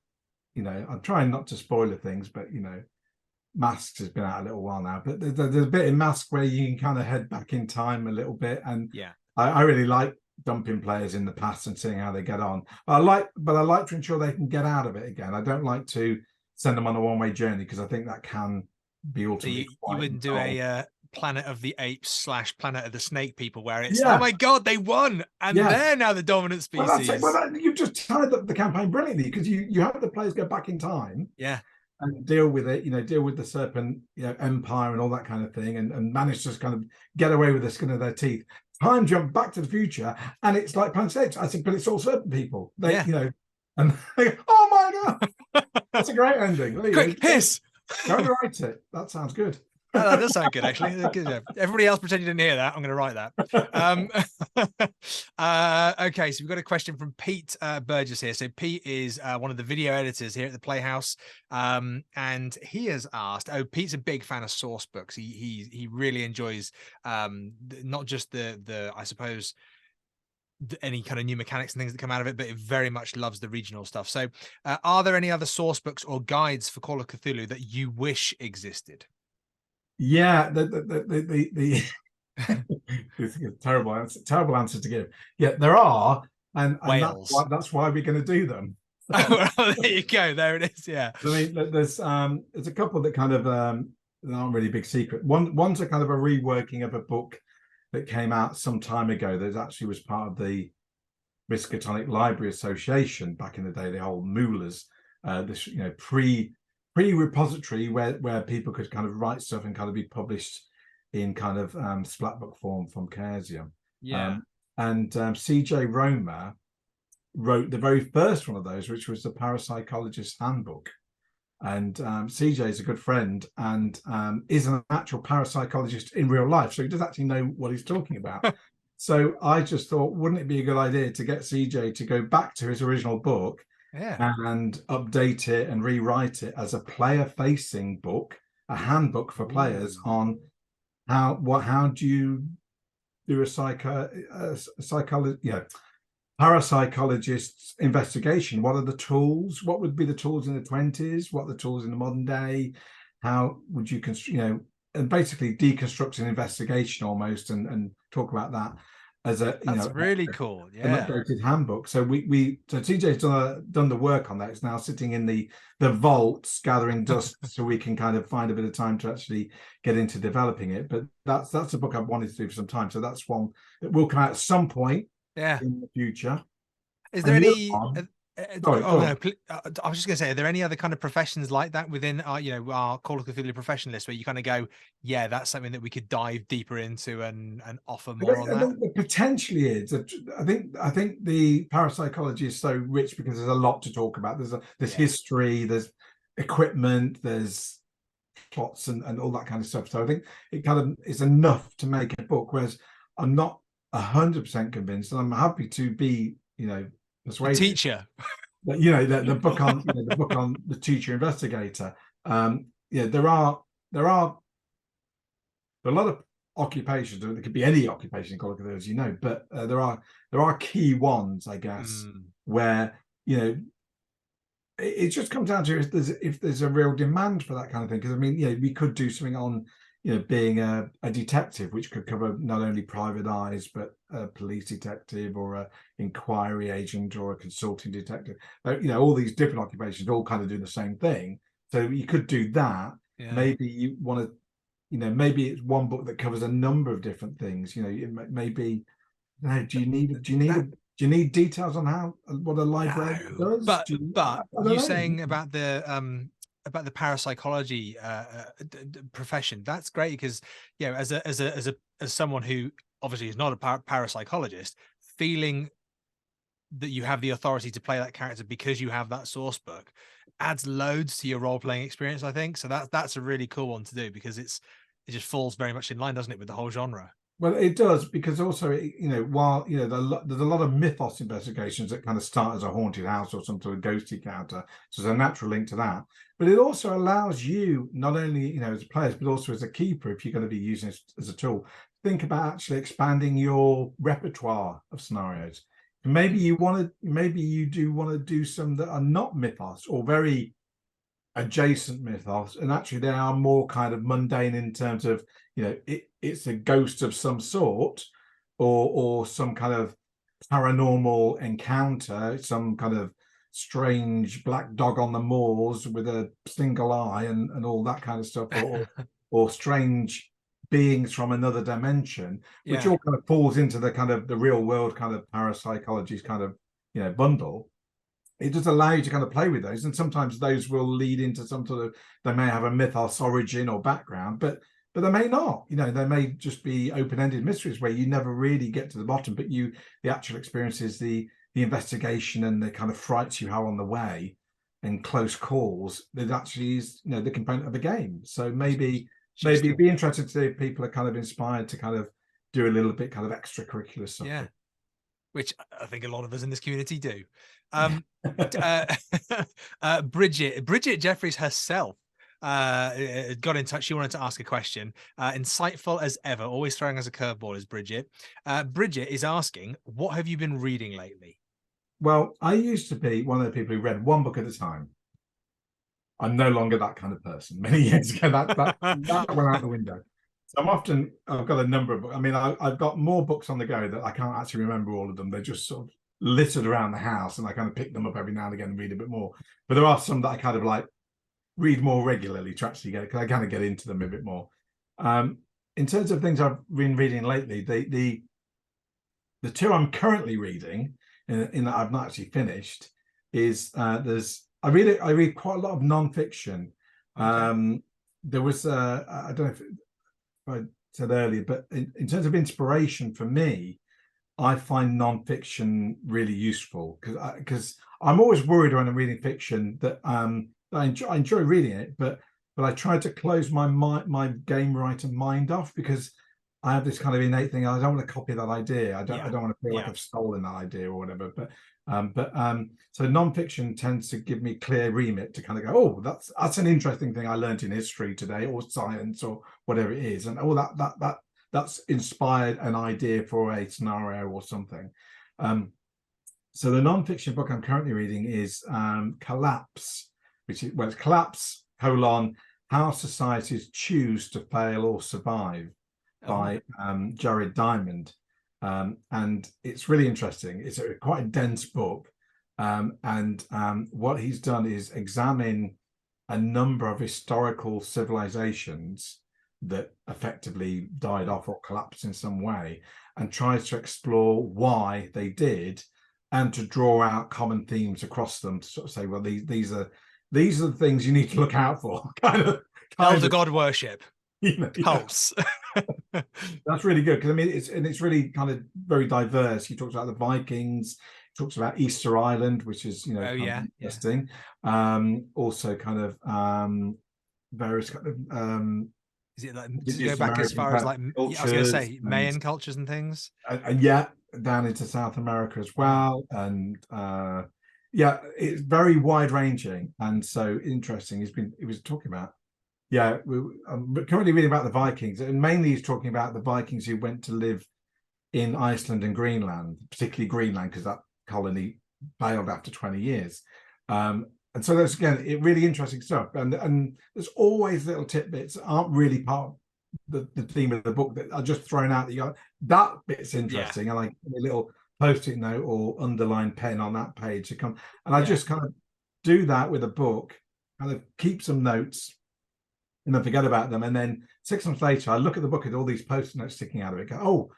You know, I'm trying not to spoiler things, but, you know, Masks has been out a little while now, but there's a bit in Mask where you can kind of head back in time a little bit, and yeah, I really like dumping players in the past and seeing how they get on. But I like to ensure they can get out of it again. I don't like to send them on a one-way journey, because I think that can be ultimately so you wouldn't do a Planet of the Apes / Planet of the Snake People where it's, oh my god, they won and they're now the dominant species. You've just tied up the campaign brilliantly, because you have the players go back in time, and deal with it, you know, deal with the serpent, you know, empire and all that kind of thing, and manage to kind of get away with the skin of their teeth. Time jump back to the future, and it's like Planet Apes. I said, but it's all serpent people. They, you know, and they go, oh my god, that's a great ending. Quick, hiss. Go and write it. That sounds good. That does sound good, actually. Everybody else pretend you didn't hear that. I'm going to write that. Okay, so we've got a question from Pete Burgess here. So Pete is one of the video editors here at the Playhouse, and he has asked. Oh, Pete's a big fan of source books. He really enjoys not just the I suppose any kind of new mechanics and things that come out of it, but it very much loves the regional stuff. So, are there any other source books or guides for Call of Cthulhu that you wish existed? Yeah, it's a terrible answer to give. Yeah, there are, and that's why we're going to do them. So, well, there you go. There it is. Yeah. I mean, there's a couple that kind of aren't really a big secret. One's a kind of a reworking of a book that came out some time ago. That actually was part of the Miskatonic Library Association back in the day. The old Moolers, this, you know, pre-repository where people could kind of write stuff and kind of be published in kind of splat book form from Chaosium. And CJ Romer wrote the very first one of those, which was the Parapsychologist's Handbook. And CJ is a good friend and is an actual parapsychologist in real life, so he does actually know what he's talking about. So I just thought, wouldn't it be a good idea to get CJ to go back to his original book and update it and rewrite it as a player-facing book, a handbook for players on how do you do a parapsychologist's investigation. What are the tools? What would be the tools in the 20s? What are the tools in the modern day? How would you and basically deconstruct an investigation almost, and talk about that as a really cool, an updated handbook. So so TJ's done the work on that. It's now sitting in the vaults gathering dust so we can kind of find a bit of time to actually get into developing it. But that's a book I've wanted to do for some time. So that's one that will come out at some point in the future. Is there any I was just gonna say, are there any other kind of professions like that within our Call of Cthulhu profession list where you kind of go, yeah, that's something that we could dive deeper into and offer more on that? There potentially is. I think the parapsychology is so rich because there's a lot to talk about. There's history, there's equipment, there's plots and all that kind of stuff. So I think it kind of is enough to make a book, whereas I'm not 100% convinced, and I'm happy to be, A persuaded. teacher. But the book on the book on the teacher investigator. There are a lot of occupations. There could be any occupation in Call of Cthulhu, as you know, but there are key ones, I guess, where it just comes down to if there's a real demand for that kind of thing. Because I mean, we could do something on being a detective, which could cover not only private eyes but a police detective or a inquiry agent or a consulting detective. All these different occupations all kind of do the same thing. So you could do that. Yeah. Maybe you want to. Maybe it's one book that covers a number of different things. Maybe. Do you need details on what a library does? But you saying about the parapsychology profession, that's great, because as someone who obviously is not a parapsychologist, feeling that you have the authority to play that character because you have that source book adds loads to your role-playing experience, I think. So that's a really cool one to do, because it just falls very much in line, doesn't it, with the whole genre. Well, it does, because also, while there's a lot of mythos investigations that kind of start as a haunted house or some sort of ghosty character, so there's a natural link to that. But it also allows you, not only as players, but also as a keeper, if you're going to be using it as a tool, think about actually expanding your repertoire of scenarios. Maybe you do want to do some that are not mythos or very adjacent mythos, and actually they are more kind of mundane in terms of it's a ghost of some sort, or some kind of paranormal encounter, some kind of strange black dog on the moors with a single eye and all that kind of stuff, or strange beings from another dimension, which all kind of falls into the kind of the real world kind of parapsychology kind of bundle. It does allow you to kind of play with those, and sometimes those will lead into some sort of, they may have a mythos origin or background, but they may not. They may just be open-ended mysteries where you never really get to the bottom, but the actual experience is the investigation and the kind of frights you have on the way and close calls. That actually is the component of a game. So maybe it'd be interesting to see if people are kind of inspired to kind of do a little bit kind of extracurricular stuff. Yeah, which I think a lot of us in this community do. Bridget Jeffries herself got in touch. She wanted to ask a question. Insightful as ever, always throwing us a curveball is Bridget. Bridget is asking, what have you been reading lately? Well, I used to be one of the people who read one book at a time. I'm no longer that kind of person. Many years ago, that went out the window. So I've got a number of books. I mean, I've got more books on the go that I can't actually remember all of them. They're just sort of littered around the house, and I kind of pick them up every now and again and read a bit more. But there are some that I kind of like read more regularly to actually get it, because I kind of get into them a bit more. In terms of things I've been reading lately, the two I'm currently reading, in that I've not actually finished, is I read quite a lot of non-fiction. Okay. There was I don't know if I said earlier, but in terms of inspiration for me, I find non-fiction really useful, because I'm always worried when I'm reading fiction that I enjoy reading it, but I try to close my game writer mind off, because I have this kind of innate thing. I don't want to copy that idea. I don't want to feel like I've stolen that idea or whatever. So non-fiction tends to give me clear remit to kind of go, oh, that's an interesting thing I learned in history today, or science, or whatever it is, and that's inspired an idea for a scenario or something. So the non-fiction book I'm currently reading is Collapse, it's Collapse, How Societies Choose to Fail or Survive, by Jared Diamond. And it's really interesting. It's quite a dense book. And what he's done is examine a number of historical civilizations that effectively died off or collapsed in some way, and tries to explore why they did, and to draw out common themes across them, to sort of say, well, these are the things you need to look out for. Elder god worship. Cults. That's really good, because I mean it's really kind of very diverse. He talks about the Vikings, talks about Easter Island, which is interesting. Also kind of various kind of Is it like, does it go indigenous back as American far as like, I was going to cultures, say Mayan cultures and things? and yeah, down into South America as Wow. well, and yeah, it's very wide ranging and so interesting. He was talking about, yeah, I'm currently reading about the Vikings, and mainly he's talking about the Vikings who went to live in Iceland and Greenland, particularly Greenland, because that colony failed after 20 years. And so that's, again, really interesting stuff. And there's always little tidbits that aren't really part of the theme of the book that are just thrown out that you go, that bit's interesting. And like a little post-it note or underlined pen on that page to come. And I just kind of do that with a book, kind of keep some notes and then forget about them. And then 6 months later, I look at the book with all these post-it notes sticking out of it, go, oh,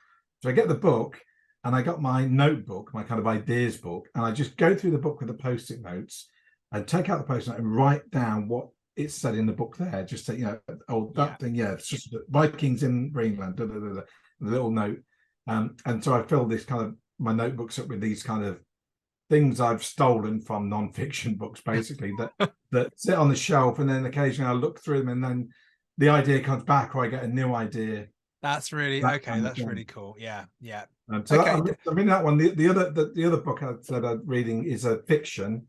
so I get the book and I got my notebook, my kind of ideas book, and I just go through the book with the post-it notes and take out the post-it note and write down what it said in the book there. Just say, oh, that thing, it's just the Vikings in Greenland, the little note. And so I fill this kind of my notebooks up with these kind of things I've stolen from non-fiction books, basically, that sit on the shelf, and then occasionally I look through them, and then the idea comes back, or I get a new idea. That's really okay. That's really cool. Yeah. So Okay. I mean that one. The other book I said I'm reading is a fiction,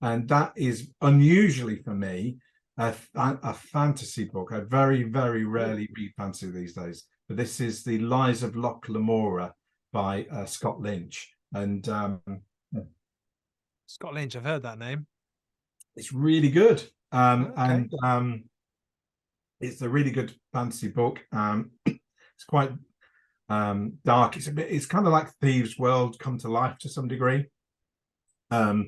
and that is unusually for me a fantasy book. I very rarely read fantasy these days, but this is The Lies of Loch Lamora by Scott Lynch, and Scott Lynch, I've heard that name. it's really good. Okay. And it's a really good fantasy book. It's quite dark. It's kind of like Thieves' World come to life to some degree. But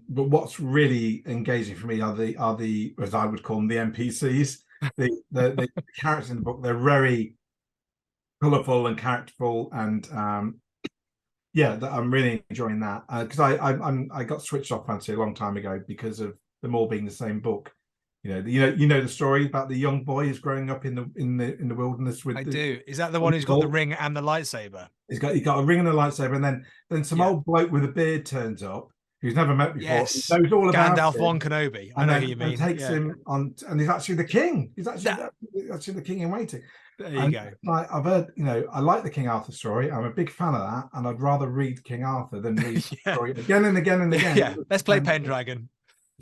what's really engaging for me are the as I would call them, the NPCs, the characters in the book. They're very colourful and characterful, and I'm really enjoying that, because I got switched off fantasy a long time ago because of them all being the same book. You know the story about the young boy who's growing up in the wilderness with. I do. Is that the one who's got the ring and the lightsaber? He got a ring and a lightsaber, and then some old bloke with a beard turns up who's never met before. Yes, he knows all about Gandalf it, Von Kenobi. I know who you mean. And takes him on, and he's actually the king. He's actually the king in waiting. There you go. I've heard, I like the King Arthur story. I'm a big fan of that, and I'd rather read King Arthur than read the story again and again and again. Yeah, let's play Pendragon.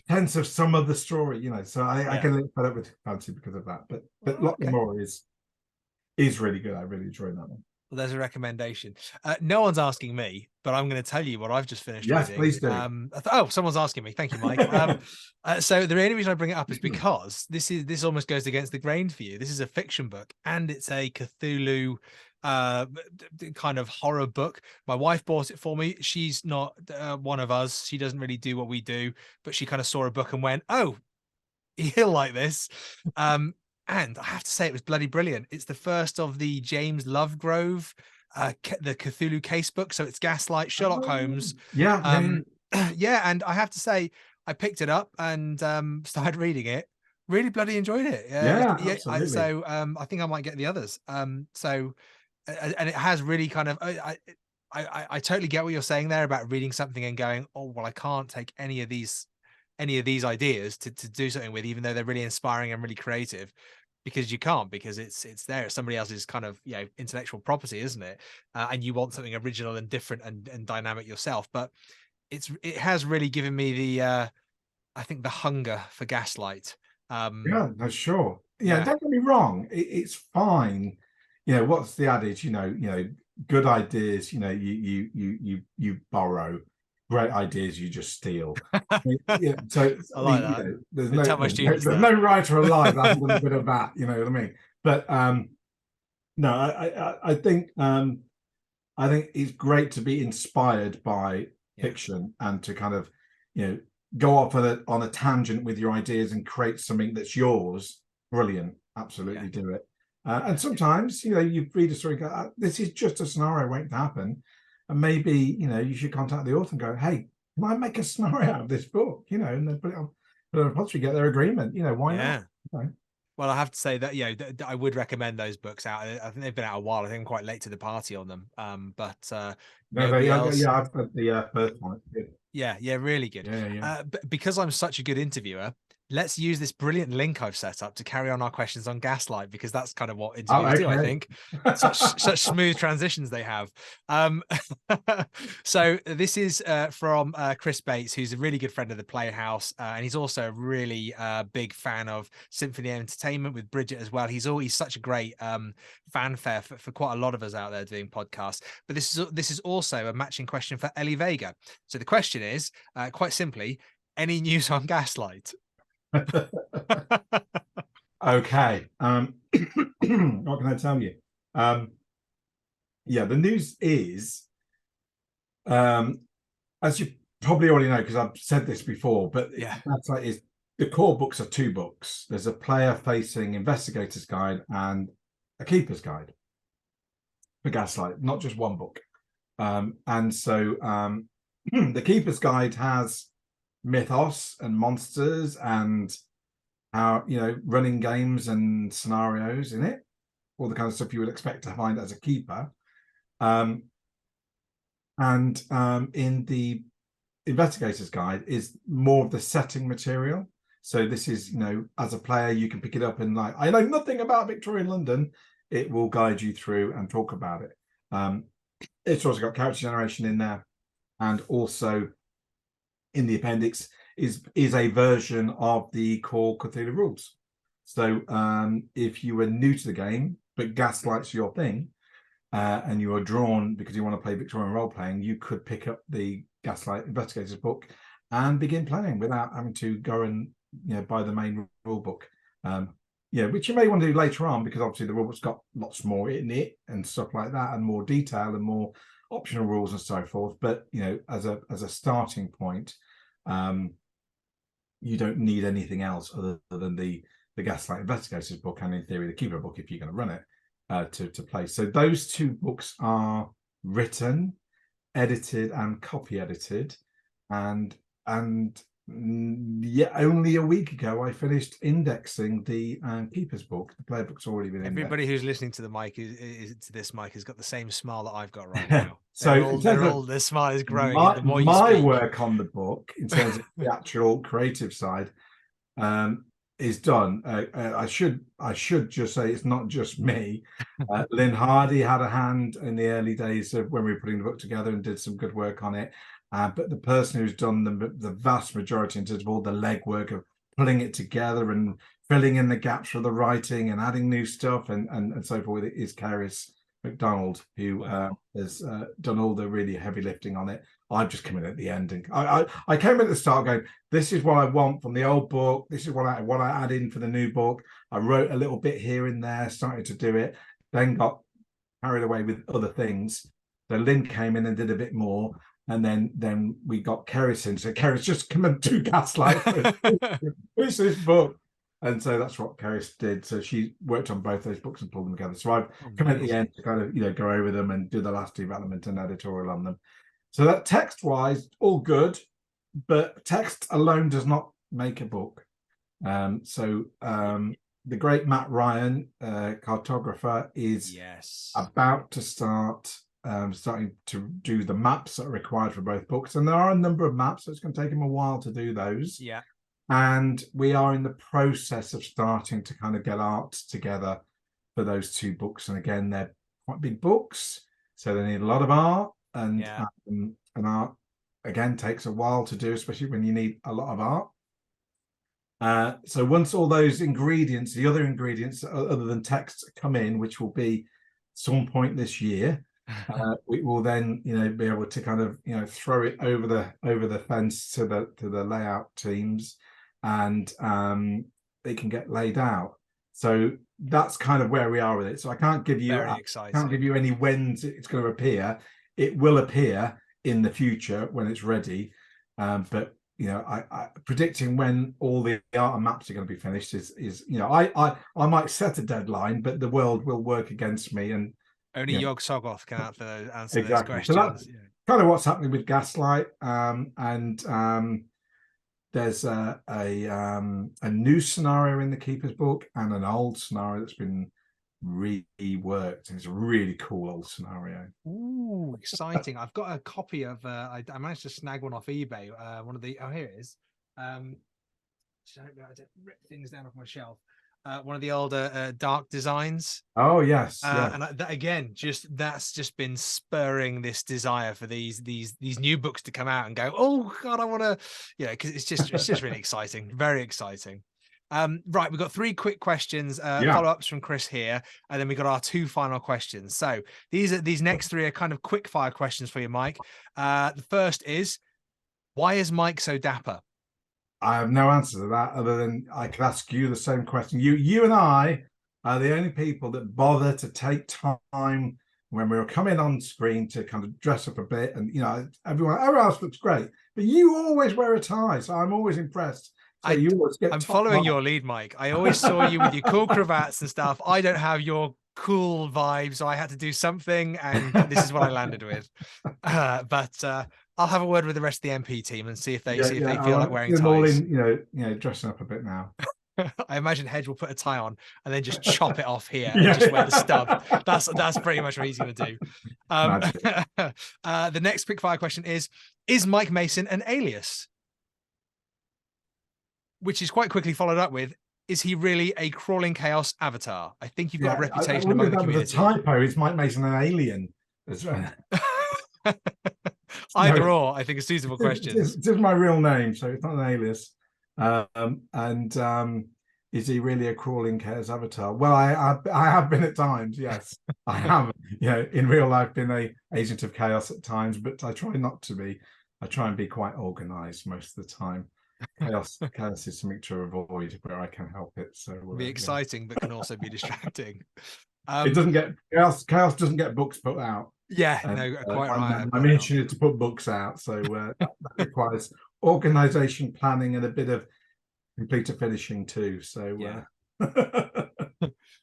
Tense of some of the story, so I can link that up with fantasy because of that. But Loch Lamora is really good. I really enjoyed that one. Well, there's a recommendation. No one's asking me, but I'm going to tell you what I've just finished reading. Please do. Someone's asking me. Thank you, Mike. So the only reason I bring it up is because this almost goes against the grain for you. This is a fiction book, and it's a Cthulhu kind of horror book. My wife bought it for me. She's not one of us. She doesn't really do what we do, but she kind of saw a book and went, "Oh, he'll like this." And I have to say, it was bloody brilliant. It's the first of the James Lovegrove, the Cthulhu case book. So it's Gaslight, Sherlock Holmes. Yeah. And I have to say, I picked it up and started reading it. Really bloody enjoyed it. Absolutely. So I think I might get the others. And it has really kind of, I totally get what you're saying there about reading something and going, oh, well, I can't take any of these ideas to do something with, even though they're really inspiring and really creative, because you can't, because it's there. It's somebody else's kind of intellectual property, isn't it? And you want something original and different and dynamic yourself. But it has really given me the I think the hunger for Gaslight. That's sure. Don't get me wrong, it's fine. What's the adage? Good ideas, you borrow. Great ideas you just steal. So I like that. There's no right or a lie. That's a little bit of that, you know what I mean? But no, I think it's great to be inspired by fiction and to kind of go off on a tangent with your ideas and create something that's yours. Brilliant, absolutely do it. And sometimes you read a story and go, this is just a scenario waiting to happen. And maybe, you should contact the author and go, hey, can I make a scenario out of this book? And then put it on a poster, get their agreement. Why not? Well, I have to say that, I would recommend those books out. I think they've been out a while. I think I'm quite late to the party on them. But I've got the first one. Yeah, really good. But because I'm such a good interviewer, let's use this brilliant link I've set up to carry on our questions on Gaslight, because that's kind of what Oh, interviews do, I okay. think. Such smooth transitions they have. So this is from Chris Bates, who's a really good friend of the Playhouse, and he's also a really big fan of Symphony Entertainment with Bridget as well. He's such a great fanfare for quite a lot of us out there doing podcasts. But this is also a matching question for Ellie Vega. So the question is, quite simply, any news on Gaslight? Okay. What can I tell you? Yeah, the news is, as you probably already know, because I've said this before, but Yeah. Gaslight is, the core books are 2 books. There's a player-facing investigator's guide and a keeper's guide for Gaslight, not just one book. And so the keeper's guide has mythos and monsters and how, running games and scenarios in it, all the kind of stuff you would expect to find as a keeper. And in the investigator's guide is more of the setting material. So this is, as a player, you can pick it up and like, I know nothing about Victorian London. It will guide you through and talk about it. It's also got character generation in there, and also in the appendix is a version of the core Cthulhu rules. So if you were new to the game, but Gaslight's your thing, and you are drawn because you want to play Victorian role playing, you could pick up the Gaslight Investigators book and begin playing without having to go and buy the main rule book. Which you may want to do later on, because obviously the rule book's got lots more in it and stuff like that, and more detail and more optional rules and so forth. But as a starting point, you don't need anything else other than the Gaslight Investigators book, and in theory the Keeper book if you're going to run it to play. So those 2 books are written, edited, and copy edited, and only a week ago I finished indexing the Keeper's book. The player book's already been indexed. Everybody who's listening to the mic is to this mic has got the same smile that I've got right now. So their smile is growing the more you my speak. work on the book in terms of the actual creative side is done. I should just say it's not just me. Lynn Hardy had a hand in the early days of when we were putting the book together and did some good work on it. But the person who's done the vast majority in terms of all the legwork of putting it together and filling in the gaps for the writing and adding new stuff and so forth is Caris McDonald, who has done all the really heavy lifting on it. I've just come in at the end, and I came in at the start going, this is what I want from the old book. This is what I add in for the new book. I wrote a little bit here and there, started to do it, then got carried away with other things. So Lynn came in and did a bit more, and then we got Keris in. So Keris, just come and do Gaslight. Finish this book. And so that's what Keris did. So she worked on both those books and pulled them together. So I've come at the end to kind of go over them and do the last development and editorial on them. So that text-wise, all good, but text alone does not make a book. The great Matt Ryan, cartographer, is about to starting to do the maps that are required for both books, and there are a number of maps, so it's going to take him a while to do those. Yeah. And we are in the process of starting to kind of get art together for those 2 books. And again, they're quite big books, so they need a lot of art. And art, again, takes a while to do, especially when you need a lot of art. So once all those ingredients, the other ingredients other than text, come in, which will be some point this year, we will then be able to kind of throw it over the fence to the layout teams, and it can get laid out. So that's kind of where we are with it. So I can't give you any when it's going to appear. It will appear in the future when it's ready, but I predicting when all the art and maps are going to be finished is I might set a deadline, but the world will work against me, and only Yog Soggoth can answer exactly. those questions. So that's kind of what's happening with Gaslight, and there's a new scenario in the Keeper's book and an old scenario that's been reworked. It's a really cool old scenario. Ooh, exciting. I've got a copy of I managed to snag one off eBay, one of the here it is. I hope I don't rip things down off my shelf. One of the older Dark designs. Oh yes, yeah. And that again, that's just been spurring this desire for these new books to come out and go, oh God, I want to, because it's just really exciting, very exciting. Right, we've got 3 quick questions, follow-ups from Chris here, and then we got our 2 final questions. So these next 3 are kind of quick fire questions for you, Mike. The first is, why is Mike so dapper? I have no answer to that other than I could ask you the same question. You and I are the only people that bother to take time when we're coming on screen to kind of dress up a bit, and everyone else looks great, but you always wear a tie, so I'm always impressed. So you always get I'm following your lead, Mike. I always saw you with your cool cravats and stuff. I don't have your cool vibe, so I had to do something, and this is what I landed with. But I'll have a word with the rest of the MP team and see if they feel like wearing ties. All in, dressing up a bit now. I imagine Hedge will put a tie on and then just chop it off here and just wear the stub. That's pretty much what he's going to do. The next quickfire question is Mike Mason an alias? Which is quite quickly followed up with, is he really a crawling chaos avatar? I think you've got a reputation among the community. That was a typo. Is Mike Mason an alien? Either or, I think, a suitable question. It's just my real name, so it's not an alias. Is he really a crawling chaos avatar? Well, I have been at times. Yes, I have. In real life, been a agent of chaos at times, but I try not to be. I try and be quite organized most of the time. Chaos is something to avoid where I can help it. So be exciting, but can also be distracting. It doesn't get chaos doesn't get books put out. Yeah, no, quite right. My mission is to put books out, so that requires organization, planning, and a bit of completer finishing too. So yeah.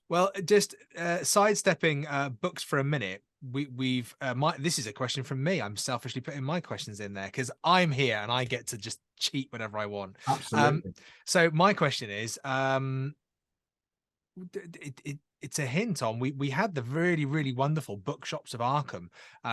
Well, just sidestepping books for a minute. This is a question from me. I'm selfishly putting my questions in there because I'm here and I get to just cheat whenever I want. Absolutely. So my question is, it's a hint on we had the really, really wonderful Bookshops of Arkham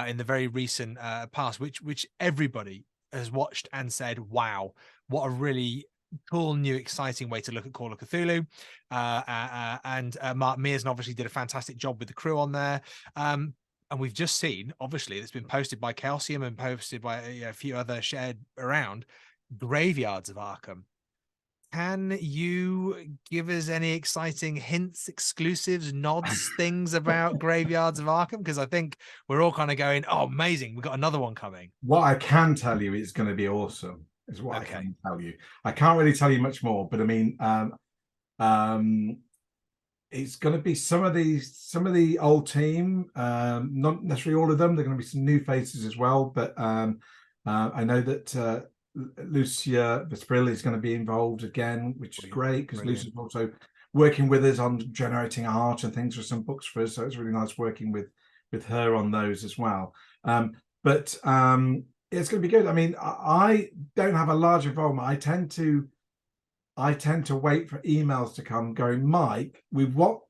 in the very recent past, which everybody has watched and said, wow, what a really cool, new, exciting way to look at Call of Cthulhu. And Mark Mearson obviously did a fantastic job with the crew on there. And we've just seen, obviously, that's been posted by Chaosium and posted by a few other shared around, Graveyards of Arkham. Can you give us any exciting hints, exclusives, nods, things about Graveyards of Arkham? Because I think we're all kind of going, oh, amazing, we've got another one coming. What I can tell you is going to be awesome, is what I can tell you. I can't really tell you much more, but I mean, it's going to be some of the old team, not necessarily all of them. There are going to be some new faces as well, but I know that Lucia Vespril is going to be involved again, which is great because Lucia's also working with us on generating art and things for some books for us. So it's really nice working with her on those as well. But it's going to be good. I mean, I don't have a large involvement. I tend to wait for emails to come going, Mike, what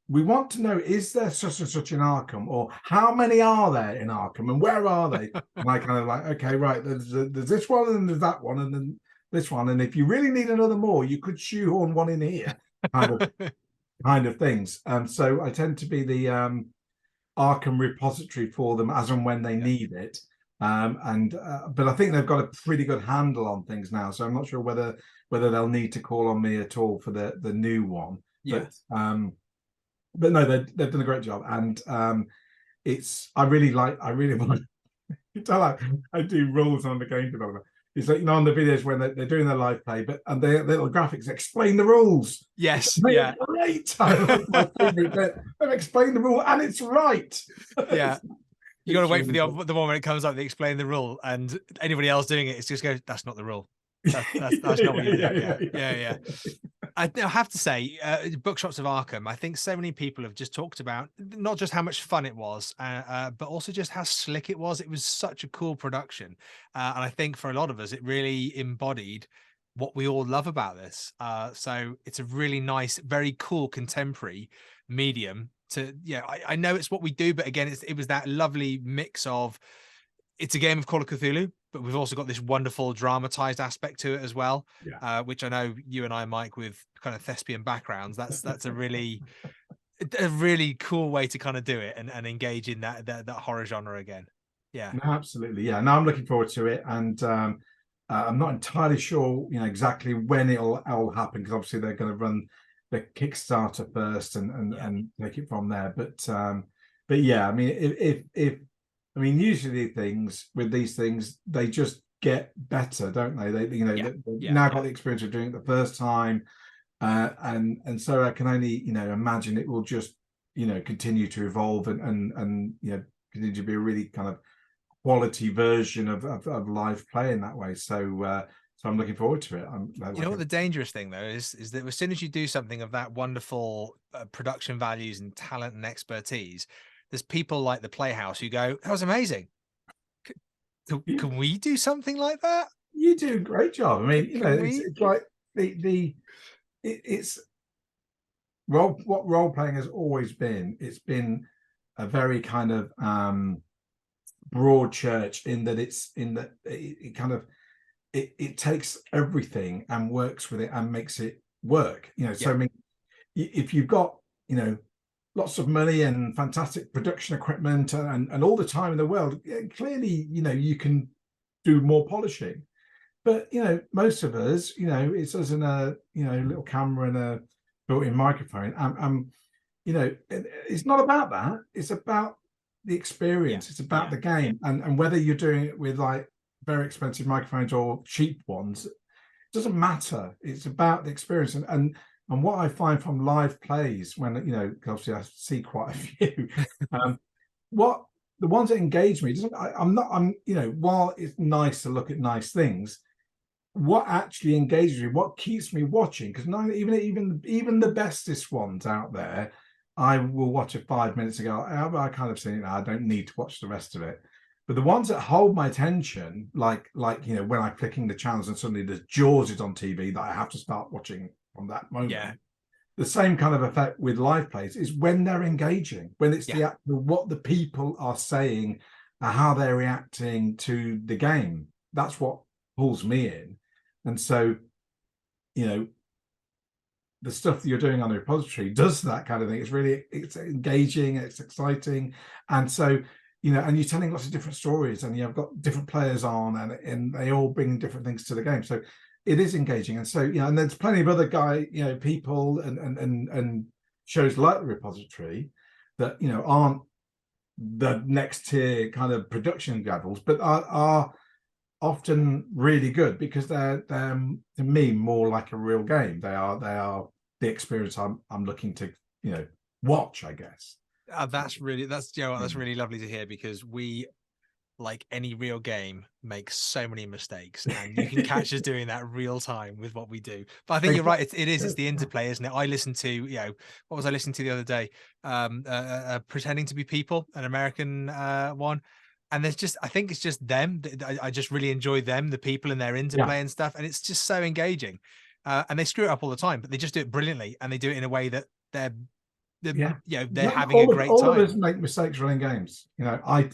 we want to know, is there such and such in Arkham, or how many are there in Arkham and where are they? And I kind of like, okay, right, there's this one and there's that one and then this one. And if you really need another more, you could shoehorn one in here, kind of things. So I tend to be the Arkham repository for them as and when they need it. But I think they've got a pretty good handle on things now. So I'm not sure whether they'll need to call on me at all for the new one. Yeah. But no, they've done a great job, and I really want. I do rules on the game development. It's like, on the videos when they're doing their live play, and the little graphics explain the rules. Yes, great. My favorite. They've explained the rule, and it's right. Yeah. You got to wait for the one when it comes up, they explain the rule, and anybody else doing it, it's just go, that's not the rule. That's not what you do. Yeah. I have to say, Bookshops of Arkham, I think so many people have just talked about not just how much fun it was, but also just how slick it was. It was such a cool production. And I think for a lot of us, it really embodied what we all love about this. So it's a really nice, very cool contemporary medium to, I know it's what we do, but again, it was that lovely mix of it's a game of Call of Cthulhu, but we've also got this wonderful dramatized aspect to it as well, Yeah. which I know you and I, Mike, with kind of thespian backgrounds, that's a really cool way to kind of do it and engage in that horror genre again. Yeah. No, absolutely. Yeah. No, I'm looking forward to it. And I'm not entirely sure, exactly when it'll happen, because obviously they're going to run the Kickstarter first and take it from there. But yeah, I mean, if I mean, usually these things, they just get better, don't they? They now got the experience of doing it the first time, and so I can only imagine it will just continue to evolve and continue to be a really kind of quality version of live play in that way. So I'm looking forward to it. You know what the dangerous thing though is that as soon as you do something of that wonderful production values and talent and expertise, there's people like the Playhouse who go, "That was amazing. Can we do something like that?" You do a great job. I mean, it's like it's what role playing has always been. It's been a very kind of broad church in that it kind of it takes everything and works with it and makes it work. So I mean, if you've got lots of money and fantastic production equipment and all the time in the world, clearly you can do more polishing. But most of us, it's us in a little camera and a built-in microphone. It's not about that. It's about the experience. It's about the game, and whether you're doing it with like very expensive microphones or cheap ones, it doesn't matter. It's about the experience. And what I find from live plays, when obviously I see quite a few, what the ones that engage me while it's nice to look at nice things, what actually engages me, what keeps me watching, because even the bestest ones out there, I will watch it 5 minutes ago. I kind of seen it now. I don't need to watch the rest of it. But the ones that hold my attention, like when I'm clicking the channels and suddenly there's Jaws is on TV that I have to start watching from that moment. Yeah. The same kind of effect with live plays is when they're engaging, when it's what the people are saying, how they're reacting to the game. That's what pulls me in. And so, the stuff that you're doing on the repository does that kind of thing. It's engaging, it's exciting. And so, and you're telling lots of different stories and you've got different players on and they all bring different things to the game. So it is engaging. And so, and there's plenty of other people and shows like the repository that, aren't the next tier kind of production levels, but are often really good because they're to me more like a real game. They are the experience I'm looking to watch, I guess. That's really lovely to hear, because we, like any real game, make so many mistakes, and you can catch us doing that real time with what we do. But I think you're right. It's the interplay, isn't it? I listened to what was I listening to the other day? Pretending to Be People, an American one. And I think it's just them. I just really enjoy them, the people and their interplay and stuff. And it's just so engaging. And they screw it up all the time, but they just do it brilliantly. And they do it in a way that they're having a great time. All of us make mistakes running games. I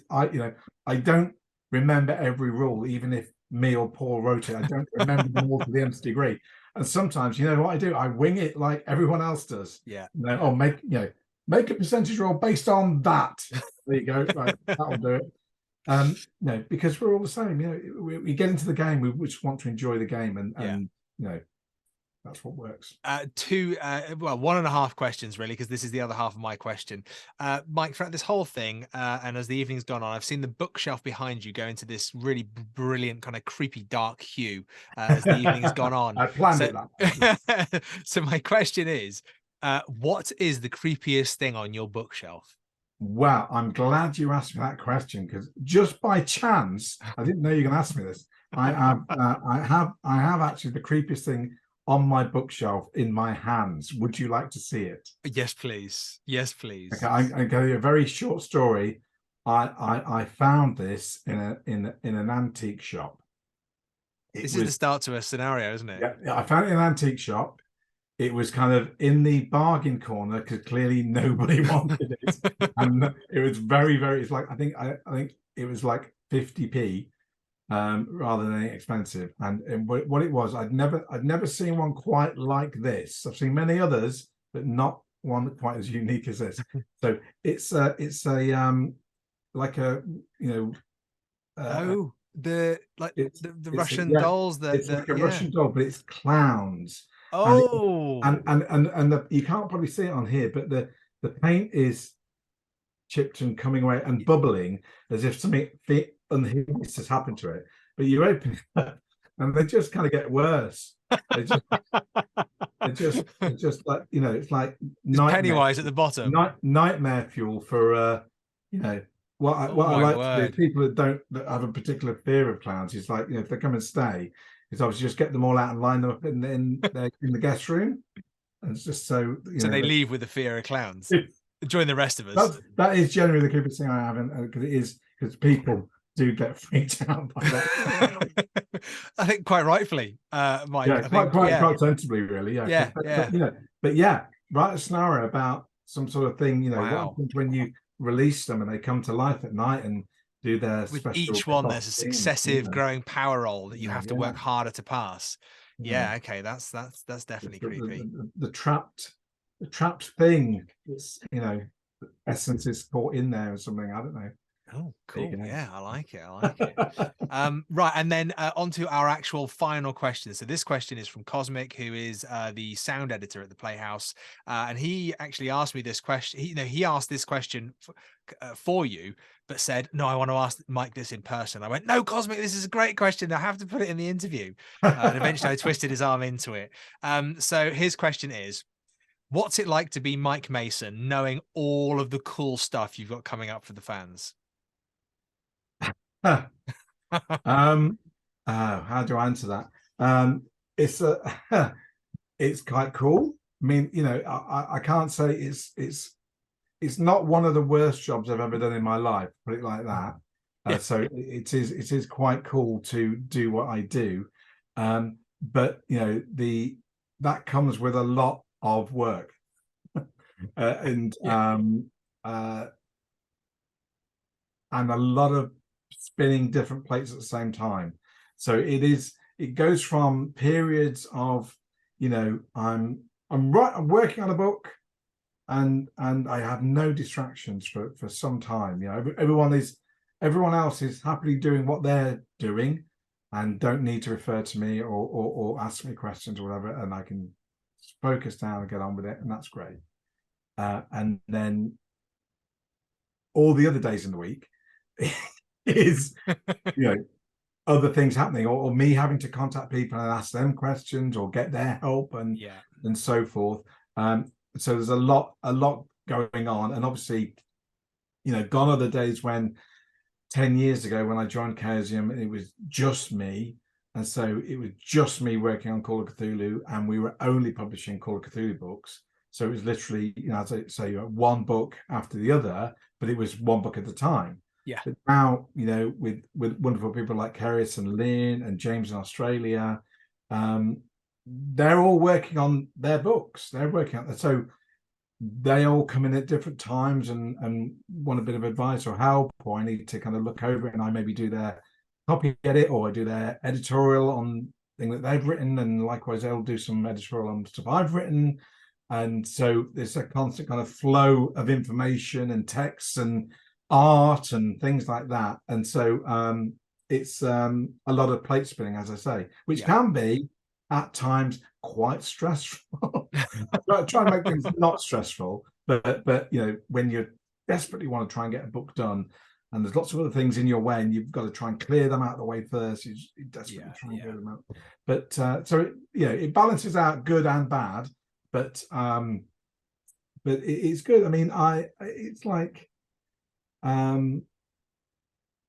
don't remember every rule, even if me or Paul wrote it. I don't remember them all to the nth degree. And sometimes, what I do? I wing it like everyone else does. Yeah. Make a percentage roll based on that. There you go. Right, that'll do it. Because we're all the same. We get into the game, we just want to enjoy the game, and that's what works. 1.5 questions really, because this is the other half of my question. Mike, throughout this whole thing, and as the evening's gone on, I've seen the bookshelf behind you go into this really brilliant kind of creepy dark hue as the evening's gone on. I planned it that way. So my question is, what is the creepiest thing on your bookshelf? Wow, I'm glad you asked me that question, because just by chance, I didn't know you were going to ask me this. I have actually the creepiest thing on my bookshelf in my hands. Would you like to see it? Yes, please. Yes, please. Okay, I tell you a very short story. I found this in an antique shop. This is the start to a scenario, isn't it? Yeah, I found it in an antique shop. It was kind of in the bargain corner because clearly nobody wanted it, and it was very, very. It's like I think it was like 50p, rather than anything expensive. And what it was, I'd never seen one quite like this. I've seen many others, but not one quite as unique as this. So it's a like a, you know, Oh, the Russian yeah, dolls, it's like a yeah. Russian doll, but it's clowns. And Oh, you can't probably see it on here, but the paint is chipped and coming away and bubbling as if something unhinged has happened to it. But you open it up and they just kind of get worse. They just it's just like, you know, it's like it's nightmare Pennywise at the bottom. nightmare fuel for you know, Oh what I my like to do is word. people that have a particular fear of clowns, is like, you know, if they come and stay, is obviously just get them all out and line them up in the guest room. And it's just so, you So know, they leave with the fear of clowns. Join the rest of us. that is generally the creepiest thing I have, because it is, because people do get freaked out by that. I think quite rightfully, Mike. Yeah, I think, yeah, quite sensibly, really. Yeah, yeah, but yeah. you know, but yeah, write a scenario about some sort of thing. You know, what Wow. happens when you release them and they come to life at night and do their With special each one, there's a thing, you successive know, growing power roll that you have to yeah, work harder to pass. you know, Yeah, okay, that's definitely creepy. the trapped thing. It's, you know, essence is caught in there or something. I don't know. Oh, There cool. you Yeah, I like it. I like it. go. Right, and then on to our actual final question. So this question is from Cosmic, who is the sound editor at the Playhouse, and he actually asked me this question. He asked this question for you, but said, "No, I want to ask Mike this in person." I went, "No, Cosmic, this is a great question. I have to put it in the interview." And eventually, I twisted his arm into it. So his question is, what's it like to be Mike Mason, knowing all of the cool stuff you've got coming up for the fans? um how do I answer that? It's a it's quite cool. I mean, you know, I can't say it's not one of the worst jobs I've ever done in my life, put it like that. Yeah. So it is quite cool to do what I do. But you know, that comes with a lot of work. And Yeah. uh and a lot of spinning different plates at the same time. So it goes from periods of, you know, I'm working on a book, and I have no distractions for some time. You know, everyone else is happily doing what they're doing and don't need to refer to me or ask me questions or whatever, and I can focus down and get on with it, and that's great. And then all the other days in the week is, you know, other things happening, or me having to contact people and ask them questions or get their help Yeah. and so forth. So there's a lot going on, and obviously, you know, gone are the days when 10 years ago when I joined Chaosium, it was just me, and so it was just me working on Call of Cthulhu, and we were only publishing Call of Cthulhu books. So it was literally, you know, as I say, one book after the other, but it was one book at a time. Yeah. But now, you know, with wonderful people like Keris and Lynn and James in Australia, they're all working on their books. They're working on, so they all come in at different times and want a bit of advice or help, or I need to kind of look over it, and I maybe do their copy edit, or I do their editorial on thing that they've written, and likewise they'll do some editorial on stuff I've written. And so there's a constant kind of flow of information and texts and art and things like that. And so it's a lot of plate spinning, as I say, which can be at times quite stressful. I try and make things not stressful, but you know, when you desperately want to try and get a book done, and there's lots of other things in your way, and you've got to try and clear them out of the way first. You desperately try and clear them out. But so it balances out good and bad, but it's good. I mean, it's like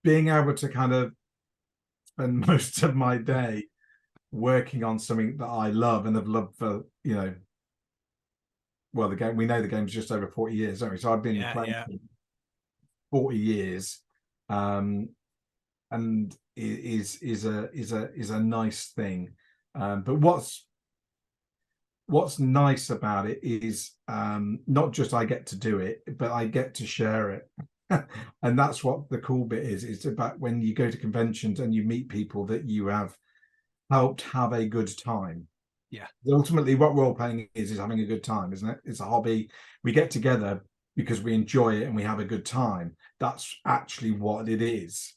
being able to kind of spend most of my day working on something that I love and have loved for, you know, well, we know the game's just over 40 years, don't we? So I've been playing for 40 years, and it is a nice thing. But what's nice about it is not just I get to do it, but I get to share it. And that's what the cool bit is. It's about when you go to conventions and you meet people that you have helped have a good time. Yeah. Ultimately, what role playing is having a good time, isn't it? It's a hobby. We get together because we enjoy it and we have a good time. That's actually what it is.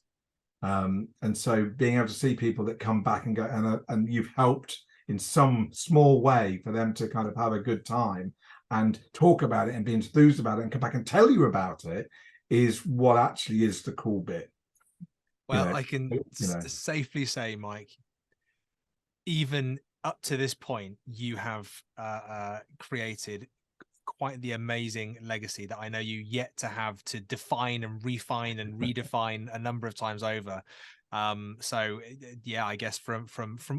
And so being able to see people that come back and go, and you've helped in some small way for them to kind of have a good time and talk about it and be enthused about it and come back and tell you about it, is what actually is the cool bit. Well, I can safely say, Mike, even up to this point, you have created quite the amazing legacy that I know you yet to have to define and refine and redefine a number of times over. So yeah, I guess from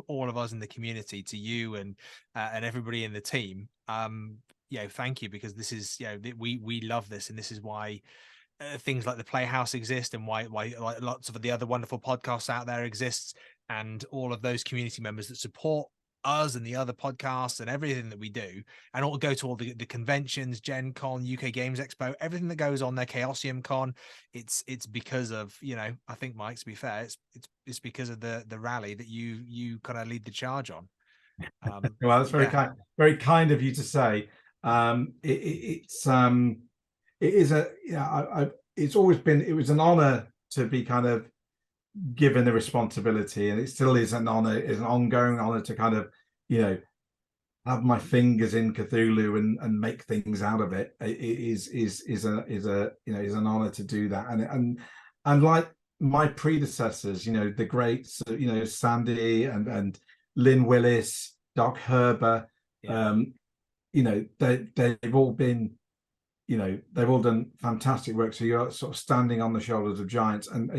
all of us in the community to you and everybody in the team, thank you, because this is, we love this, and this is why things like the Playhouse exist, and why like lots of the other wonderful podcasts out there exists, and all of those community members that support us and the other podcasts and everything that we do, and all go to all the conventions, Gen Con, UK Games Expo, everything that goes on there, Chaosium Con. It's because of, I think, Mike, to be fair, it's because of the rally that you kind of lead the charge on. Well, that's very kind of you to say. It's always been, it was an honor to be kind of given the responsibility, and it still is an honor, is an ongoing honor to kind of, have my fingers in Cthulhu and make things out of it. It is an honor to do that, and like my predecessors, the greats, Sandy and Lynn Willis, Doc Herber, they've all been, they've all done fantastic work. So you're sort of standing on the shoulders of giants, and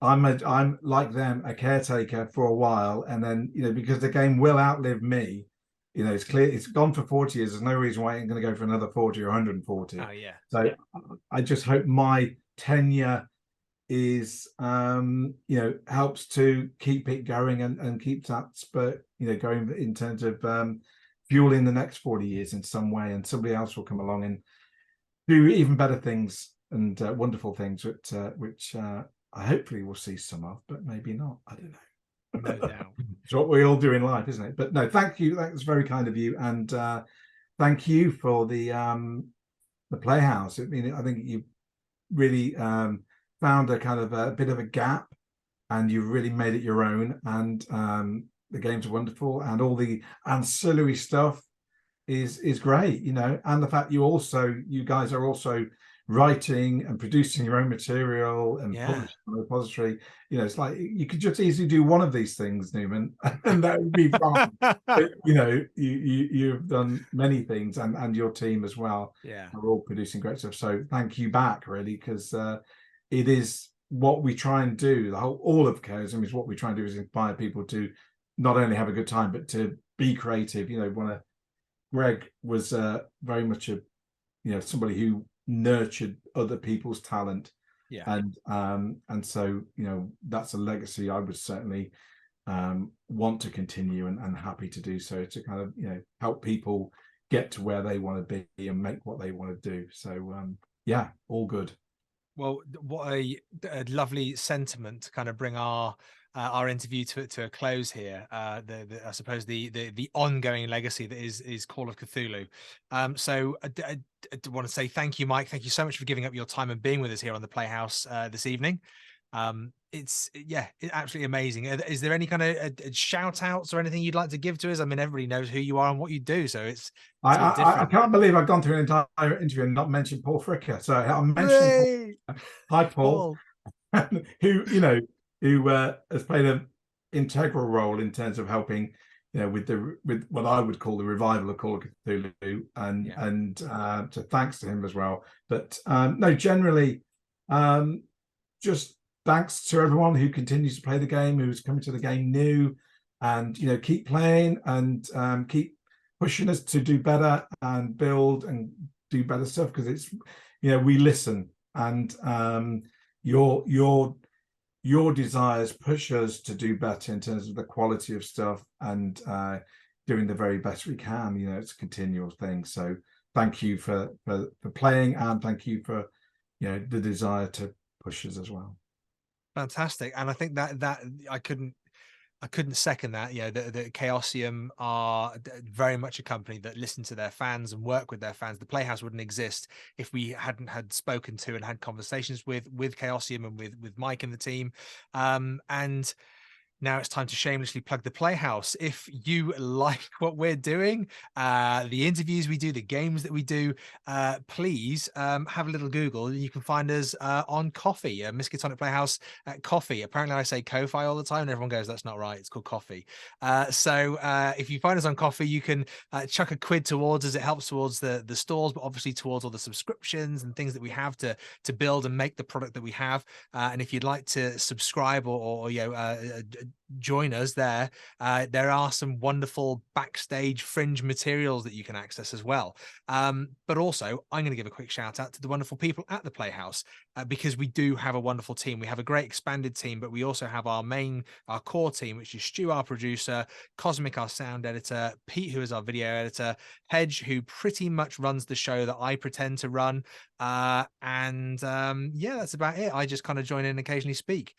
I'm like them, a caretaker for a while, and then because the game will outlive me. It's clear it's gone for 40 years. There's no reason why it ain't going to go for another 40 or 140. Oh yeah. So I just hope my tenure is helps to keep it going and keep that spurt going in terms of fueling the next 40 years in some way, and somebody else will come along and do even better things and wonderful things, which I hopefully will see some of, but maybe not. I don't know. No doubt. It's what we all do in life, isn't it? But no, thank you. That was very kind of you, and thank you for the Playhouse. I mean, I think you really found a kind of a bit of a gap, and you really made it your own. And the games are wonderful, and all the ancillary stuff is great. And the fact you guys are also writing and producing your own material and publishing on a repository. It's like you could just easily do one of these things, Newman, and that would be fine. But, you've done many things, and your team as well. Yeah, are all producing great stuff. So thank you back, really, because it is what we try and do. All of Chaosium is what we try and do, is inspire people to not only have a good time, but to be creative. Greg was very much somebody who nurtured other people's talent, and so that's a legacy I would certainly want to continue, and happy to do so, to kind of help people get to where they want to be and make what they want to do. So all good. Well, what a lovely sentiment to kind of bring our interview to a close here. I suppose the ongoing legacy that is Call of Cthulhu. So I want to say thank you, Mike. Thank you so much for giving up your time and being with us here on the Playhouse this evening. It's absolutely amazing. Is there any kind of shout outs or anything you'd like to give to us? I mean, everybody knows who you are and what you do, so it's I can't believe I've gone through an entire interview and not mentioned Paul Fricker. So I'm mentioning Paul. Hi, Paul. who has played an integral role in terms of helping with what I would call the revival of Call of Cthulhu, and so thanks to him as well. But no, generally just thanks to everyone who continues to play the game, who's coming to the game new, and keep playing and keep pushing us to do better and build and do better stuff, because it's we listen, and your desires push us to do better in terms of the quality of stuff, and doing the very best we can. It's a continual thing. So thank you for playing, and thank you for the desire to push us as well. Fantastic. And I think that I couldn't second that. The Chaosium are very much a company that listen to their fans and work with their fans. The Playhouse wouldn't exist if we hadn't had spoken to and had conversations with Chaosium and with Mike and the team. And now it's time to shamelessly plug the Playhouse. If you like what we're doing, the interviews we do, the games that we do, please have a little Google. You can find us on Coffee, Miskatonic Playhouse Coffee. Apparently I say Ko-Fi all the time and everyone goes, that's not right. It's called Coffee. So if you find us on Coffee, you can chuck a quid towards us. It helps towards the stores, but obviously towards all the subscriptions and things that we have to build and make the product that we have. And if you'd like to subscribe or join us there, there are some wonderful backstage fringe materials that you can access as well. But also I'm going to give a quick shout out to the wonderful people at the Playhouse, because we do have a wonderful team. We have a great expanded team, but we also have our core team, which is Stu, our producer, Cosmic, our sound editor, Pete, who is our video editor, Hedge, who pretty much runs the show that I pretend to run, and yeah, that's about it. I just kind of join in and occasionally speak.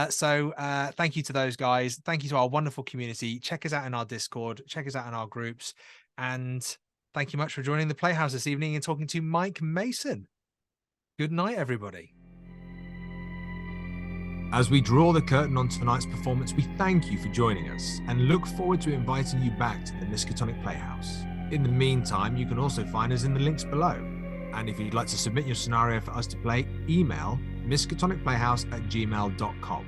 So thank you to those guys. Thank you to our wonderful community. Check us out in our Discord, check us out in our groups, and thank you much for joining the Playhouse this evening and talking to Mike Mason. Good night, everybody. As we draw the curtain on tonight's performance, we thank you for joining us and look forward to inviting you back to the Miskatonic Playhouse. In the meantime, you can also find us in the links below. And if you'd like to submit your scenario for us to play, email miskatonicplayhouse@gmail.com.